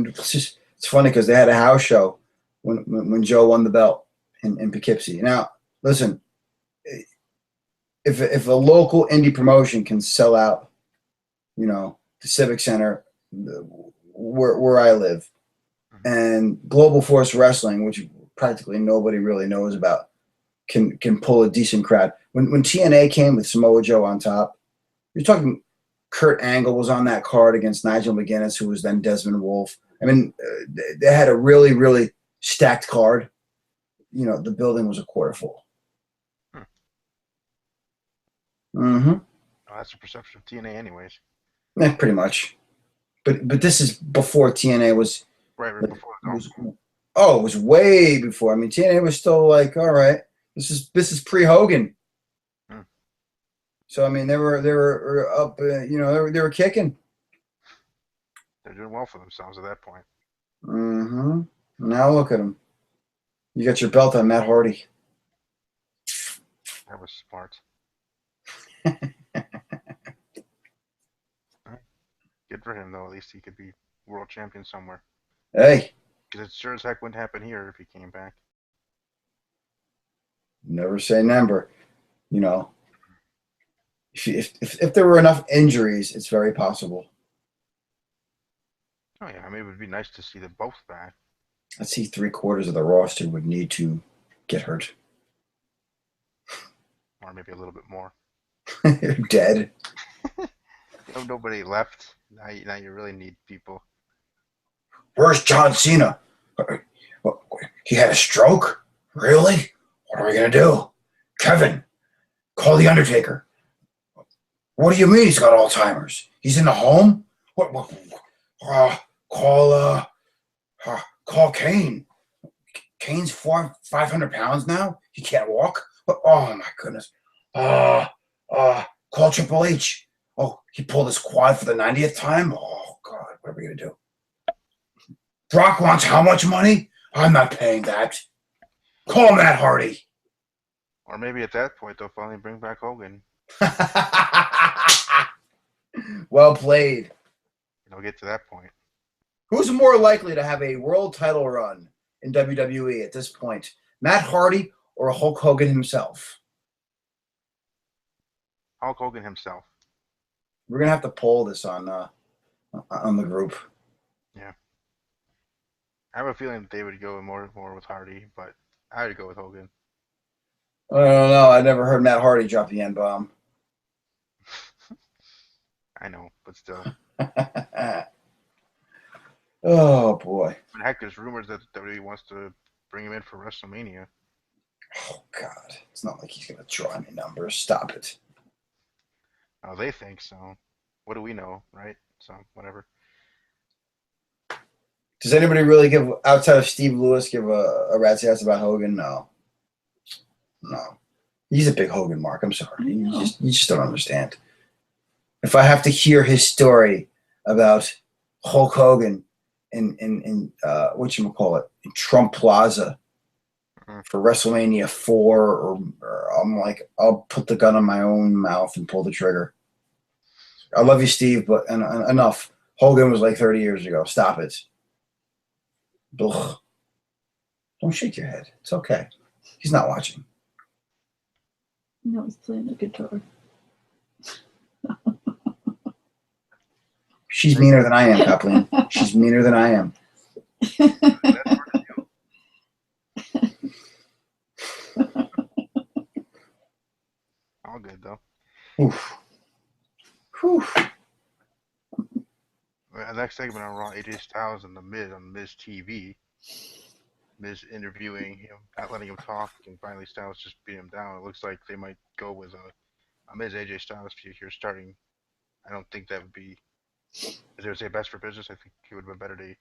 it's funny because they had a house show when Joe won the belt in Poughkeepsie. Now, listen, if a local indie promotion can sell out, the Civic Center where I live, mm-hmm. and Global Force Wrestling, which practically nobody really knows about, can pull a decent crowd. When TNA came with Samoa Joe on top, you're talking Kurt Angle was on that card against Nigel McGuinness, who was then Desmond Wolfe. I mean, they had a really, really stacked card. The building was a quarter full. Hmm. Mm-hmm. Oh, that's the perception of TNA, anyways. Yeah, pretty much. But this is before TNA was Right before it was way before. I mean, TNA was still like, all right, this is pre Hogan. Hmm. So I mean, they were up, they were kicking. They're doing well for themselves at that point. Mm-hmm. Now look at them. You got your belt on Matt Hardy. That was smart. Good for him, though. At least he could be world champion somewhere. Hey, Because it sure as heck wouldn't happen here if he came back. never say never. If there were enough injuries, it's very possible. Oh yeah, I mean it would be nice to see them both back. I'd see 3/4 of the roster would need to get hurt. Or maybe a little bit more. Dead. Nobody left. Now you really need people. Where's John Cena? He had a stroke? Really? What are we going to do? Kevin, call the Undertaker. What do you mean he's got Alzheimer's? He's in the home? What call Kane. Kane's 500 pounds now? He can't walk? Oh, my goodness. Call Triple H. Oh, he pulled his quad for the 90th time? Oh, God, what are we going to do? Brock wants how much money? I'm not paying that. Call Matt Hardy. Or maybe at that point they'll finally bring back Hogan. Well played. Get to that point. Who's more likely to have a world title run in WWE at this point? Matt Hardy or Hulk Hogan himself? Hulk Hogan himself. We're going to have to poll this on the group. Yeah. I have a feeling that they would go more with Hardy, but I'd go with Hogan. I don't know. I never heard Matt Hardy drop the N bomb. I know, but still. Oh boy. And heck, there's rumors that WWE wants to bring him in for WrestleMania. Oh God. It's not like he's gonna draw any numbers. Stop it. Oh, they think so. What do we know, right? So whatever. Does anybody really give outside of Steve Lewis give a rat's ass about Hogan? No. No. He's a big Hogan mark. I'm sorry. You just don't understand. If I have to hear his story about Hulk Hogan in whatchamacallit, in Trump Plaza Mm. for WrestleMania 4, or I'm like, I'll put the gun in my own mouth and pull the trigger. I love you, Steve, but enough. Hogan was like 30 years ago. Stop it. Ugh. Don't shake your head. It's okay. He's not watching. No, he's playing the guitar. She's meaner than I am, Kathleen. She's meaner than I am. All good though. Oof. Whew. The next segment on Raw, AJ Styles and the Miz on Miz TV. Miz interviewing him, not letting him talk, and finally Styles just beat him down. It looks like they might go with a Miz AJ Styles feud here starting. I don't think that would be, as they would say, best for business. I think it would have been better to,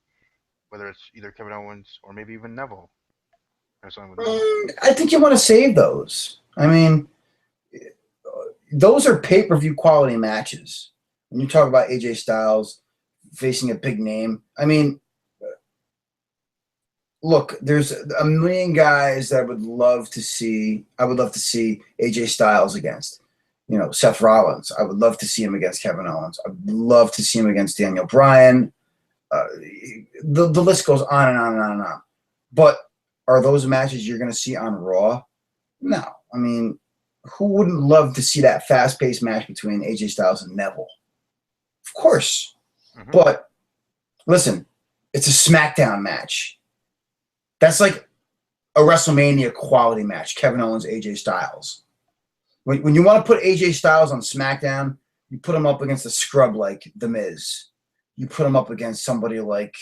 whether it's either Kevin Owens or maybe even Neville. Or something with Neville. I think you want to save those. I mean, those are pay-per-view quality matches. When you talk about AJ Styles facing a big name, I mean, look, there's a million guys that I would love to see. I would love to see AJ Styles against. You know, Seth Rollins. I would love to see him against Kevin Owens. I'd love to see him against Daniel Bryan. The list goes on and on and on and on. But are those matches you're going to see on Raw? No. I mean, who wouldn't love to see that fast-paced match between AJ Styles and Neville? Of course. Mm-hmm. But listen, it's a SmackDown match. That's like a WrestleMania quality match, Kevin Owens, AJ Styles. When you want to put AJ Styles on SmackDown, you put him up against a scrub like The Miz. You put him up against somebody like,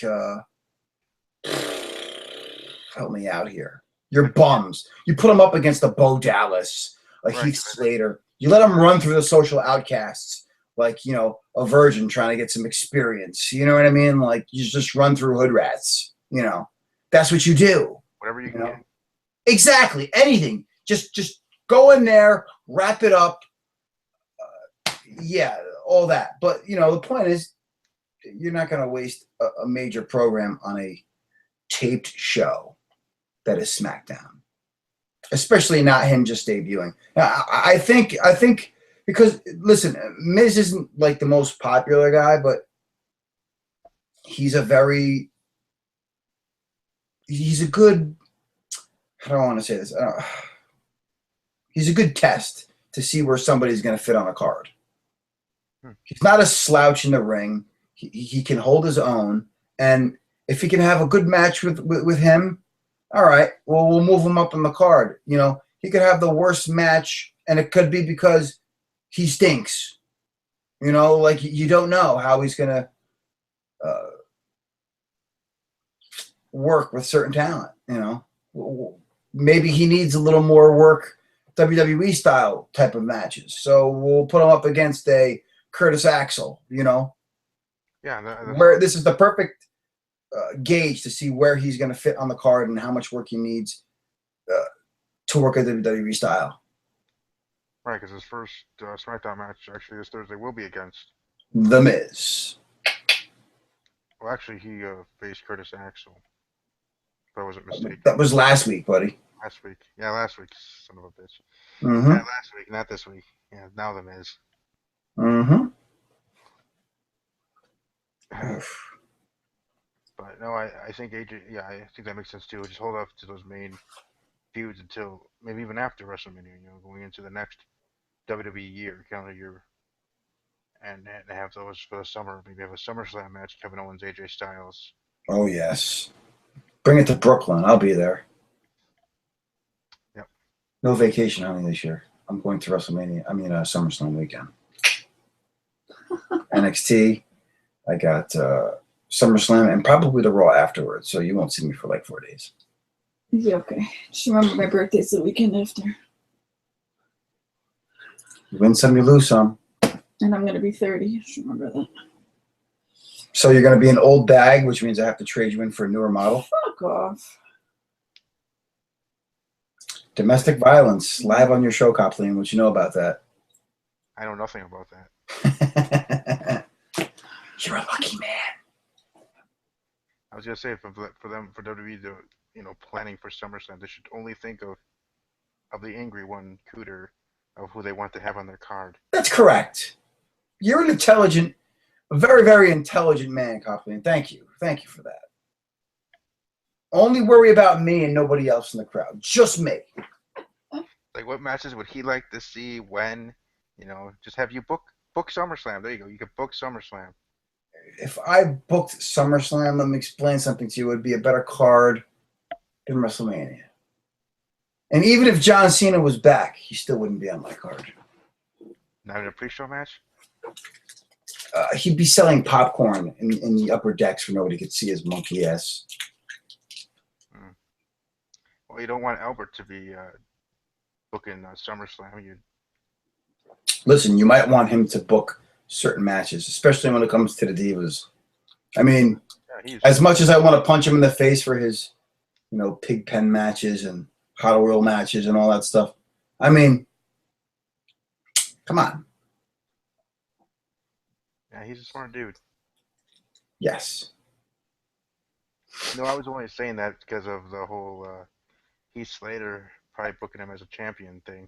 help me out here. Your bums. You put him up against a Bo Dallas, a Heath Slater. You let him run through the social outcasts like, you know, a virgin trying to get some experience. You know what I mean? Like, you just run through hood rats. You know, that's what you do. Whatever you can know? get. Exactly. Anything. Just go in there, wrap it up. Yeah, all that. But, you know, the point is, you're not going to waste a major program on a taped show that is SmackDown, especially not him just debuting. Now, I think because listen, Miz isn't like the most popular guy, but he's a good. How do I want to say this? He's a good test to see where somebody's going to fit on a card. He's not a slouch in the ring. He can hold his own, and if he can have a good match with him, all right, well, we'll move him up on the card. You know, he could have the worst match, and it could be because he stinks. You know, like you don't know how he's going to work with certain talent. You know, maybe he needs a little more work, WWE style type of matches. So we'll put him up against a Curtis Axel. You know. Yeah, where this is the perfect gauge to see where he's going to fit on the card and how much work he needs to work at the WWE style. Right, because his first SmackDown match actually this Thursday will be against The Miz. Well, actually, he faced Curtis Axel. If I wasn't mistaken. That was last week, buddy. Last week. Yeah, last week, son of a bitch. Mm-hmm. Yeah, last week, not this week. Yeah, now The Miz. Mm-hmm. But no, I think AJ. Yeah, I think that makes sense too. Just hold off to those main feuds until maybe even after WrestleMania. You know, going into the next WWE year, calendar year, and have those for the summer. Maybe have a SummerSlam match: Kevin Owens, AJ Styles. Oh yes. Bring it to Brooklyn. I'll be there. No vacation honey this year. I'm going to WrestleMania. I mean, SummerSlam weekend. NXT. I got SummerSlam and probably the Raw afterwards. So you won't see me for like 4 days. Yeah, okay. Just remember my birthday's the weekend after. You win some, you lose some. And I'm gonna be 30. Just remember that. So you're going to be an old bag, which means I have to trade you in for a newer model. Fuck off. Domestic violence live on your show, Copland. What you know about that? I know nothing about that. You're a lucky man. I was gonna say for WWE to planning for SummerSlam, they should only think of the angry one, Cooter, of who they want to have on their card. That's correct. You're an intelligent, a very, very intelligent man, Copland. Thank you. Thank you for that. Only worry about me and nobody else in the crowd. Just me. Like, what matches would he like to see when? Just have you book SummerSlam. There you go. You could book SummerSlam. If I booked SummerSlam, let me explain something to you. It would be a better card than WrestleMania. And even if John Cena was back, he still wouldn't be on my card. Not in a pre-show match? He'd be selling popcorn in the upper decks where nobody could see his monkey ass. Well, you don't want Albert to be booking SummerSlam. Listen, you might want him to book certain matches, especially when it comes to the Divas. I mean, as much as I want to punch him in the face for his, pig pen matches and Hot Oil matches and all that stuff. I mean, come on. Yeah, he's a smart dude. Yes. No, I was only saying that because of the whole Heath Slater probably booking him as a champion thing.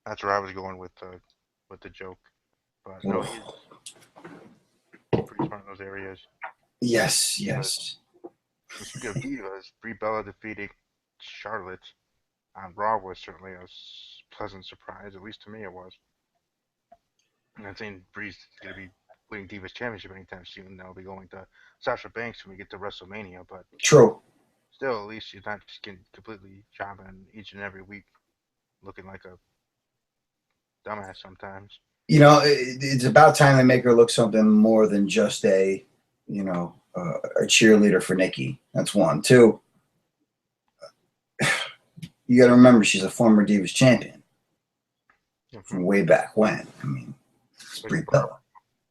That's where I was going with the joke. But no, he's pretty smart in those areas. Yes, yes. But speaking of divas, Brie Bella defeating Charlotte on Raw was certainly a pleasant surprise. At least to me, it was. I'm not saying Brie's going to be winning Divas Championship anytime soon. They'll be going to Sasha Banks when we get to WrestleMania. But true. Still, at least she's not just getting completely chopping each and every week, looking like a dumbass sometimes. It's about time they make her look something more than just a cheerleader for Nikki. That's one. Two, you got to remember she's a former Divas champion from way back when. I mean, it's Brie Bella.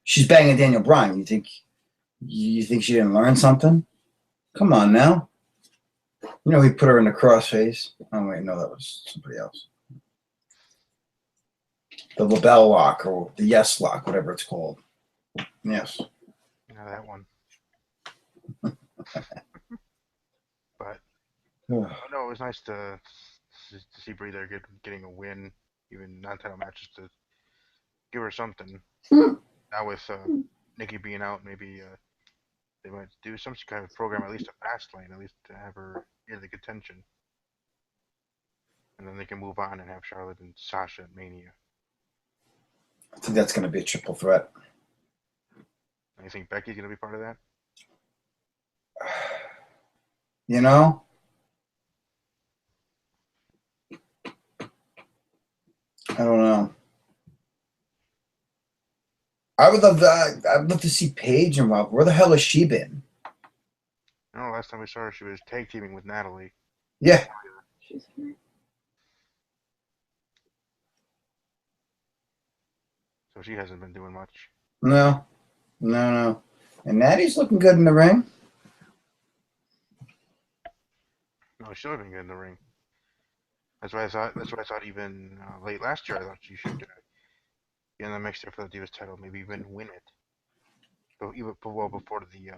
She's banging Daniel Bryan. You think she didn't learn something? Come on now. He put her in the crossface. Oh wait, no, that was somebody else. The LaBelle lock or the Yes lock, whatever it's called. Yes. That one. But no, it was nice to see Brie there getting a win, even non-title matches, to give her something. Now with Nikki being out, maybe they might do some kind of program, at least a fast lane, at least to have her in the contention. And then they can move on and have Charlotte and Sasha at Mania. I think that's going to be a triple threat. And you think Becky's going to be part of that? I don't know. I'd love to see Paige involved. Where the hell has she been? Last time we saw her, she was tag teaming with Natalie. Yeah. She's hurt. So she hasn't been doing much. No. And Natty's looking good in the ring. No, she's still been good in the ring. That's what I thought. Even late last year, I thought she should be in the mix there for the Divas title, maybe even win it. But even before the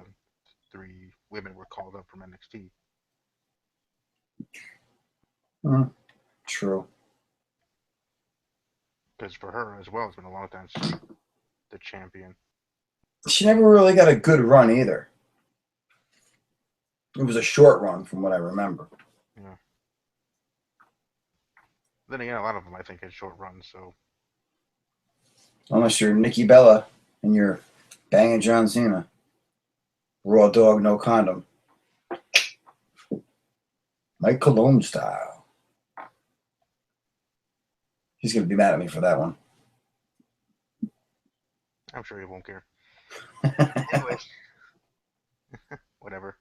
3 women were called up from NXT. True. Because for her as well, it's been a long time since the champion. She never really got a good run either. It was a short run from what I remember. Yeah. Then again, a lot of them, I think, had short runs, so. Unless you're Nikki Bella and you're banging John Cena. Raw dog, no condom. Mike Cologne style. He's going to be mad at me for that one. I'm sure he won't care. Anyways, whatever.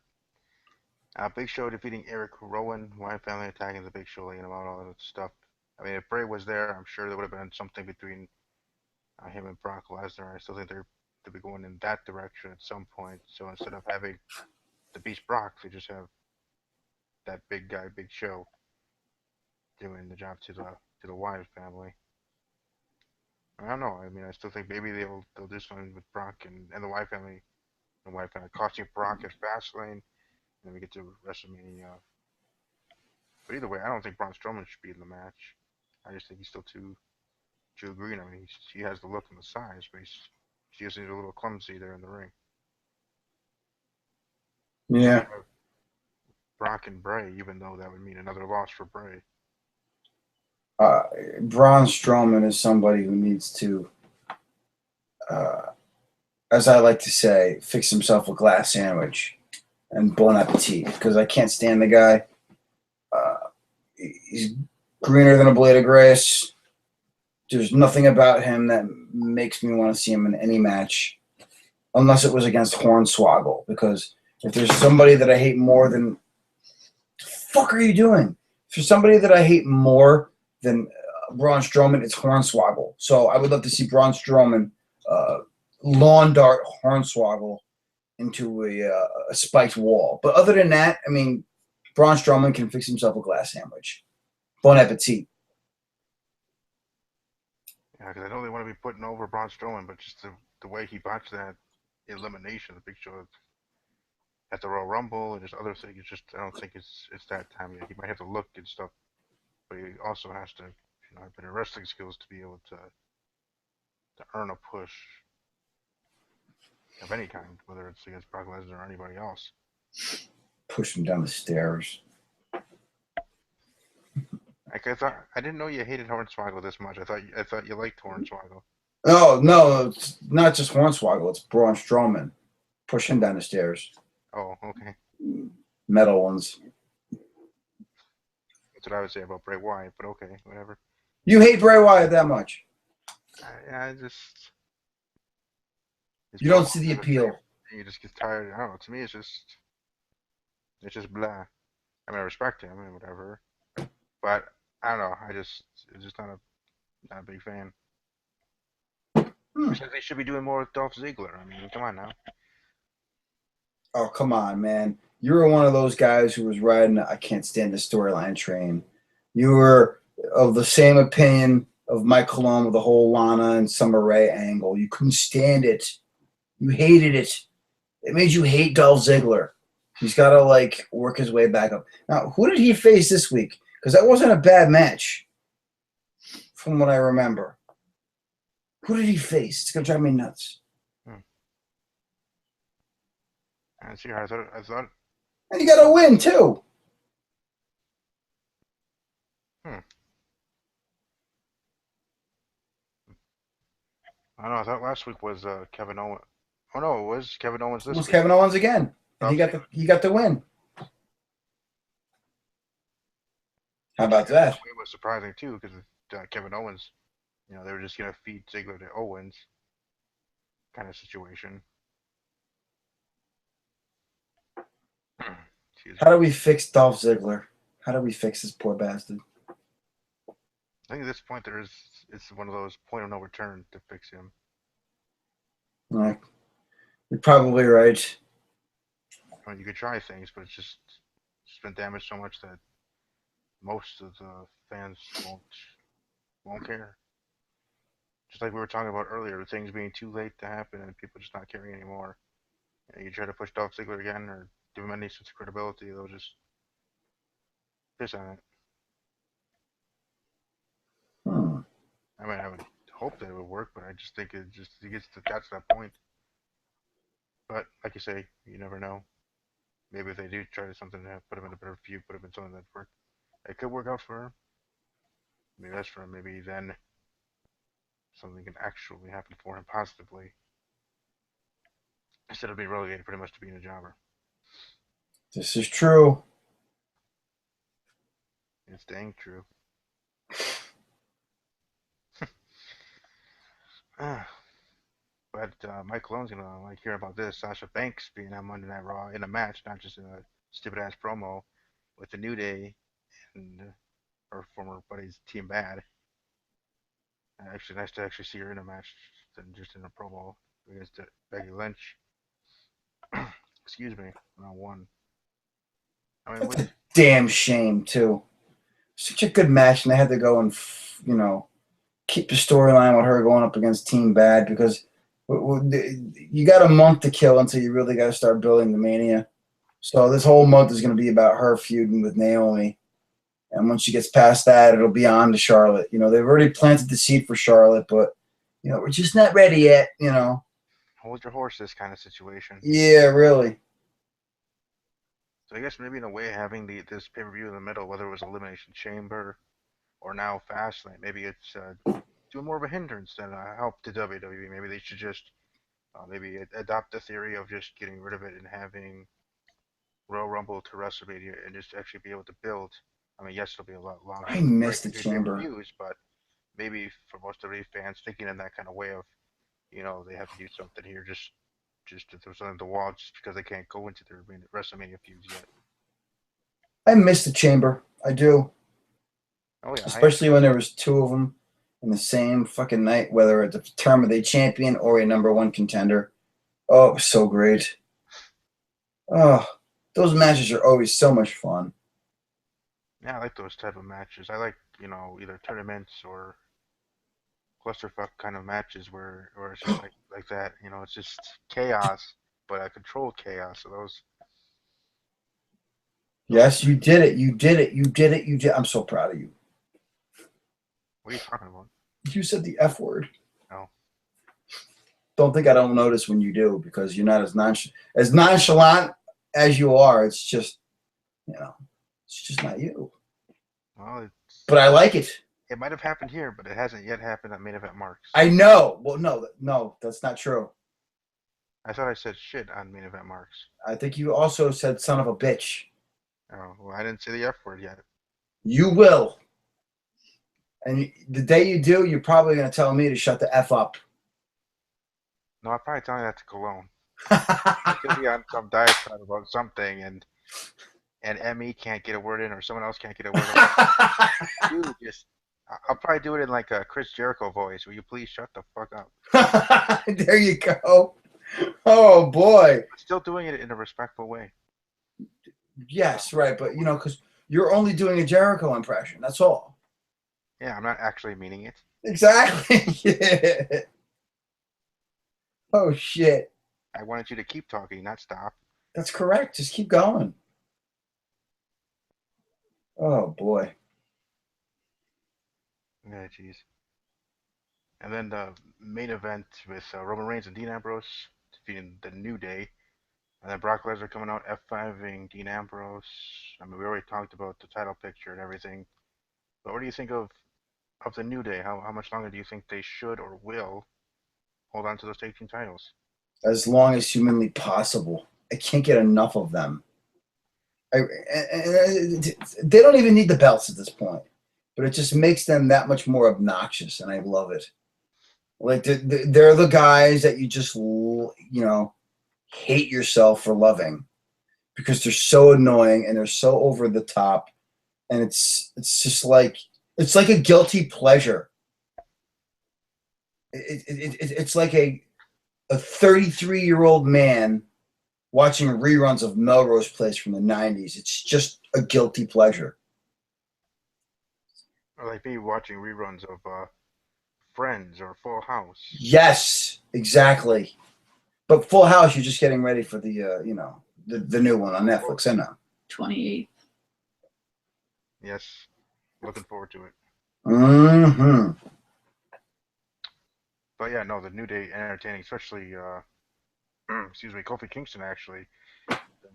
Big Show defeating Eric Rowan, Wyatt family attacking the Big Show, laying about all that stuff. I mean, if Bray was there, I'm sure there would have been something between him and Brock Lesnar. I still think they're to be going in that direction at some point. So instead of having the Beast Brock, they just have that big guy, Big Show, doing the job to the Wyatt family. I don't know. I mean, I still think maybe they'll do something with Brock and the Wyatt family. The Wyatt family costing Brock at Fastlane, and then we get to WrestleMania. But either way, I don't think Braun Strowman should be in the match. I just think he's still too green. I mean, he has the look and the size, but he just seems a little clumsy there in the ring. Yeah. Brock and Bray, even though that would mean another loss for Bray. Braun Strowman is somebody who needs to, as I like to say, fix himself a glass sandwich and bon appetit, because I can't stand the guy. He's greener than a blade of grass. There's nothing about him that makes me want to see him in any match, unless it was against Hornswoggle, because if there's somebody that I hate more than... The fuck are you doing? If there's somebody that I hate more than Braun Strowman, it's Hornswoggle. So I would love to see Braun Strowman lawn dart Hornswoggle into a spiked wall. But other than that, I mean, Braun Strowman can fix himself a glass sandwich. Bon appetit. Yeah, because I know they want to be putting over Braun Strowman, but just the way he botched that elimination, the Big Show at the Royal Rumble, and just other things, I don't think it's that time yet. He might have to look and stuff, but he also has to have better wrestling skills to be able to earn a push of any kind, whether it's against Brock Lesnar or anybody else. Push him down the stairs. I didn't know you hated Hornswoggle this much. I thought you liked Hornswoggle. No, it's not just Hornswoggle. It's Braun Strowman. Push him down the stairs. Oh, okay. Metal ones. That's what I would say about Bray Wyatt, but okay, whatever. You hate Bray Wyatt that much? I just... You don't see the appeal. You just get tired. I don't know. To me, it's just blah. I mean, I respect him and whatever, but I don't know. It's just not a big fan. Because they should be doing more with Dolph Ziggler. I mean, come on now. Oh, come on, man. You were one of those guys who was riding I can't stand the storyline train. You were of the same opinion of Mike Colon with the whole Lana and Summer Rae angle. You couldn't stand it. You hated it. It made you hate Dolph Ziggler. He's got to, work his way back up. Now, who did he face this week? Because that wasn't a bad match, from what I remember. Who did he face? It's going to drive me nuts. I see. I thought. And he got a win, too. I don't know. I thought last week was Kevin Owens. Oh no, it was Kevin Owens this week. It was Kevin Owens again. And he got the win. How about that? It was surprising too because Kevin Owens, they were just gonna feed Ziggler to Owens, kind of situation. How do we fix Dolph Ziggler? How do we fix this poor bastard? I think at this point it's one of those point of no return to fix him. Right. You're probably right. I mean, you could try things, but it's just been damaged so much that most of the fans won't care. Just like we were talking about earlier, things being too late to happen and people just not caring anymore. You try to push Dolph Ziggler again or give him any sense of credibility, they'll just piss on it. I mean, I would hope that it would work, but I just think it gets to that point. But like you say, you never know. Maybe if they do try something to put him in a better feud, put him in something that worked, it could work out for him. Maybe that's for him. Maybe then something can actually happen for him positively instead of being relegated pretty much to being a jobber. This is true. It's dang true. But Mike Malone's gonna like hear about this. Sasha Banks being on Monday Night Raw in a match, not just in a stupid ass promo with the New Day and her former buddies Team Bad. Actually, nice to actually see her in a match than just in a promo against Becky Lynch. Excuse me, round one. I mean, That's with a damn shame too. Such a good match, and they had to go and keep the storyline with her going up against Team Bad because you got a month to kill until you really got to start building the Mania. So this whole month is going to be about her feuding with Naomi. And once she gets past that, it'll be on to Charlotte. They've already planted the seed for Charlotte, but, we're just not ready yet. hold your horses kind of situation. Yeah, really. So I guess maybe in a way having this pay per view in the middle, whether it was Elimination Chamber or now Fastlane, maybe it's doing more of a hindrance than a help to WWE. Maybe they should just maybe adopt the theory of just getting rid of it and having Royal Rumble to WrestleMania and just actually be able to build. I mean, yes, it'll be a lot longer I with miss break the between pay per Chamber. views, but maybe for most WWE fans thinking in that kind of way of, they have to do something here just to throw something at the wall just because they can't go into their WrestleMania feuds yet. I miss the Chamber. I do. Oh yeah, Especially when there was two of them in the same fucking night, whether it's a term of the champion or a number one contender. Oh, it was so great. Oh, those matches are always so much fun. yeah, I like those type of matches. I like either tournaments or clusterfuck kind of matches where it's just like that. It's just chaos, but a controlled chaos. So those Yes, you did it. You did it. You did it. You did. I'm so proud of you. what are you talking about? You said the F word. No, Don't think I don't notice when you do because you're not as nonchalant as you are. It's just, it's just not you. well, But I like it. it might have happened here, but it hasn't yet happened at Main Event Marks. I know. Well, no, that's not true. I thought I said shit on Main Event Marks. I think you also said son of a bitch. Oh, well, I didn't say the F word yet. You will. And the day you do, you're probably going to tell me to shut the F up. No, I'm probably telling that to Cologne. He'll be on some diatribe about something, and ME can't get a word in, or someone else can't get a word in. Dude, I'll probably do it in like a Chris Jericho voice. Will you please shut the fuck up? There you go. Oh, boy. Still doing it in a respectful way. Yes, right. But, because you're only doing a Jericho impression. That's all. Yeah, I'm not actually meaning it. Exactly. Yeah. Oh, shit. I wanted you to keep talking, not stop. That's correct. Just keep going. Oh, boy. Yeah, jeez. And then the main event with Roman Reigns and Dean Ambrose defeating the New Day. And then Brock Lesnar coming out F5ing Dean Ambrose. I mean, we already talked about the title picture and everything. But what do you think of the New Day? How much longer do you think they should or will hold on to those tag team titles? As long as humanly possible. I can't get enough of them. They don't even need the belts at this point. But it just makes them that much more obnoxious, and I love it. Like, they're the guys that you just, hate yourself for loving because they're so annoying and they're so over the top. And it's just like, it's like a guilty pleasure. It's like a 33-year-old man watching reruns of Melrose Place from the 90s. It's just a guilty pleasure. Or like me watching reruns of Friends or Full House. Yes, exactly. But Full House, you're just getting ready for the, the new one on Netflix. I know. 28th. Yes, looking forward to it. Mm-hmm. But yeah, no, the New Day entertaining, especially excuse me, Kofi Kingston actually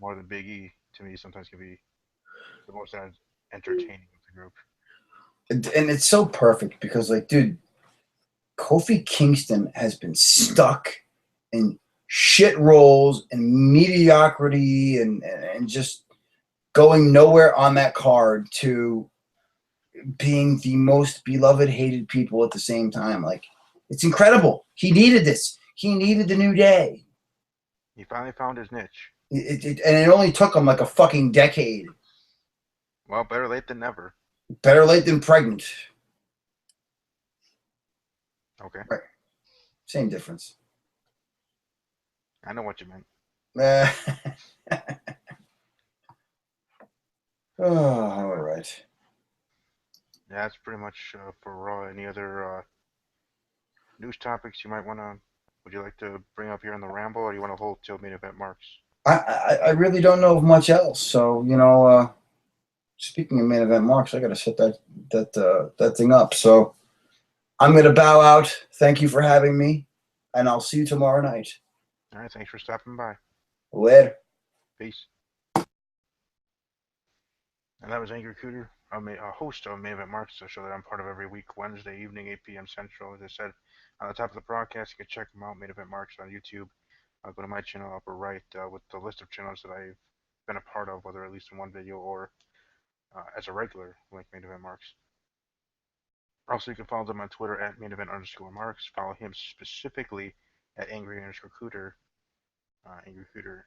more than Big E to me sometimes can be the most entertaining of the group. And it's so perfect because, like, dude, Kofi Kingston has been stuck in shit roles and mediocrity and just going nowhere on that card to being the most beloved, hated people at the same time. Like, It's incredible. He needed this. He needed the New Day. He finally found his niche. And it only took him like a fucking decade. Well, better late than never. Better late than pregnant. Okay. Right. Same difference. I know what you meant. Oh, all right. Yeah, that's pretty much for Raw. Any other news topics you might want to? Would you like to bring up here on the Ramble, or do you want to hold till main event marks? I really don't know of much else. So, speaking of main event marks, I got to set that thing up. So I'm going to bow out. Thank you for having me, and I'll see you tomorrow night. All right, thanks for stopping by. Later. Peace. And that was Angry Cooter, a host of Main Event Marks, a show that I'm part of every week, Wednesday evening, 8 p.m. Central. As I said on the top of the broadcast, you can check them out, Main Event Marks on YouTube. Go to my channel, upper right, with the list of channels that I've been a part of, whether at least in one video or as a regular, like Main Event Marks. Also, you can follow them on Twitter at main event underscore marks. Follow him specifically at angry underscore cooter, angry cooter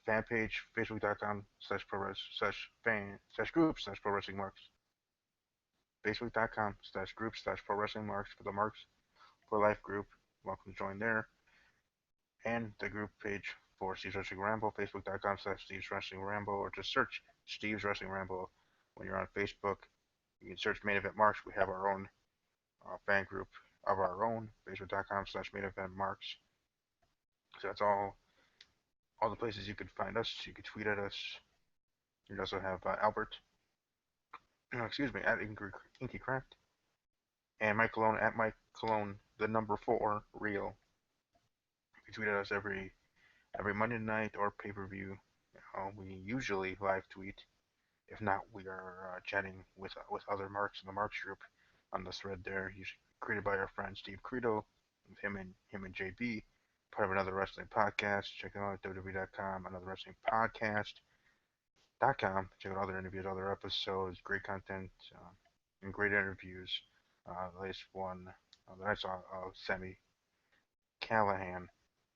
fan page, facebook.com/pro/fan/group/pro wrestling marks, facebook.com/group/pro wrestling marks for the Marks for Life group. Welcome to join there. And the group page for Steve's Wrestling Ramble, facebook.com/Steve's Wrestling Ramble, or just search Steve's Wrestling Ramble when you're on Facebook. You can search Main Event Marks. We have our own fan group of our own, facebook.com/main event marks. So that's all the places you could find us. You could tweet at us. You also have Albert, excuse me, at Inky Craft, and Mike Cologne at Mike Cologne, the number 4 real. You tweet at us every Monday night or pay-per-view. We usually live tweet. If not, we are chatting with other marks in the Marks group on the thread there, usually created by our friend Steve Credo, with him and JB, part of Another Wrestling Podcast. Check it out at WWE.com, Another Wrestling Podcast.com. Check out other interviews, other episodes, great content, and great interviews. The latest one that I saw, Sammy Callahan,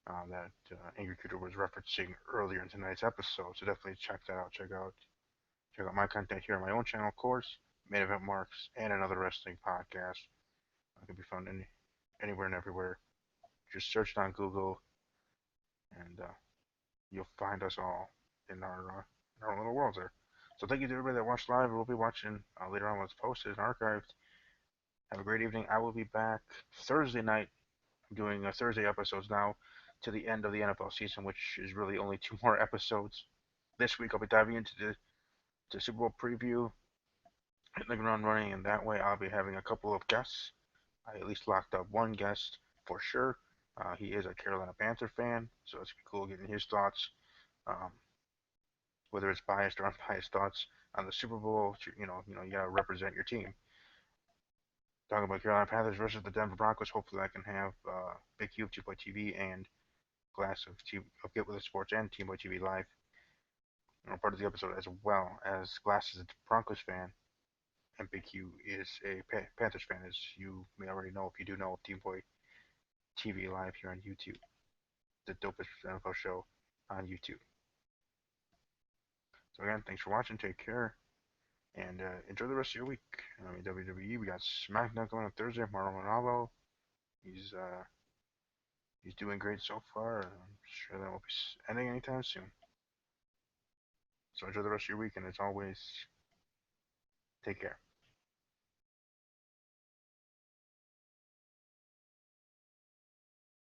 that Angry Cooter was referencing earlier in tonight's episode. So definitely check that out. Check out my content here on my own channel, of course, Main Event Marks, and Another Wrestling Podcast. It can be found anywhere and everywhere. Just search it on Google, and you'll find us all in our little world there. So thank you to everybody that watched live. We'll be watching later on when it's posted and archived. Have a great evening. I will be back Thursday night. I'm doing Thursday episodes now to the end of the NFL season, which is really only 2 more episodes. This week I'll be diving into the Super Bowl preview, hitting the ground running, and that way I'll be having a couple of guests. I at least locked up one guest for sure. He is a Carolina Panther fan, so it's cool getting his thoughts, whether it's biased or unbiased thoughts on the Super Bowl. You gotta represent your team. Talking about Carolina Panthers versus the Denver Broncos. Hopefully, I can have Big Q of T Boy TV and Glass of Get With It Sports and Team Boy TV Live are part of the episode, as well as Glass is a Broncos fan and Big Q is a Panthers fan, as you may already know if you do know Team Boy TV Live here on YouTube, the dopest NFL show on YouTube. So again, thanks for watching. Take care. And enjoy the rest of your week. WWE, we got SmackDown coming on Thursday. Mauro Ranallo, he's doing great so far. I'm sure that won't be ending anytime soon. So enjoy the rest of your week, and as always, take care.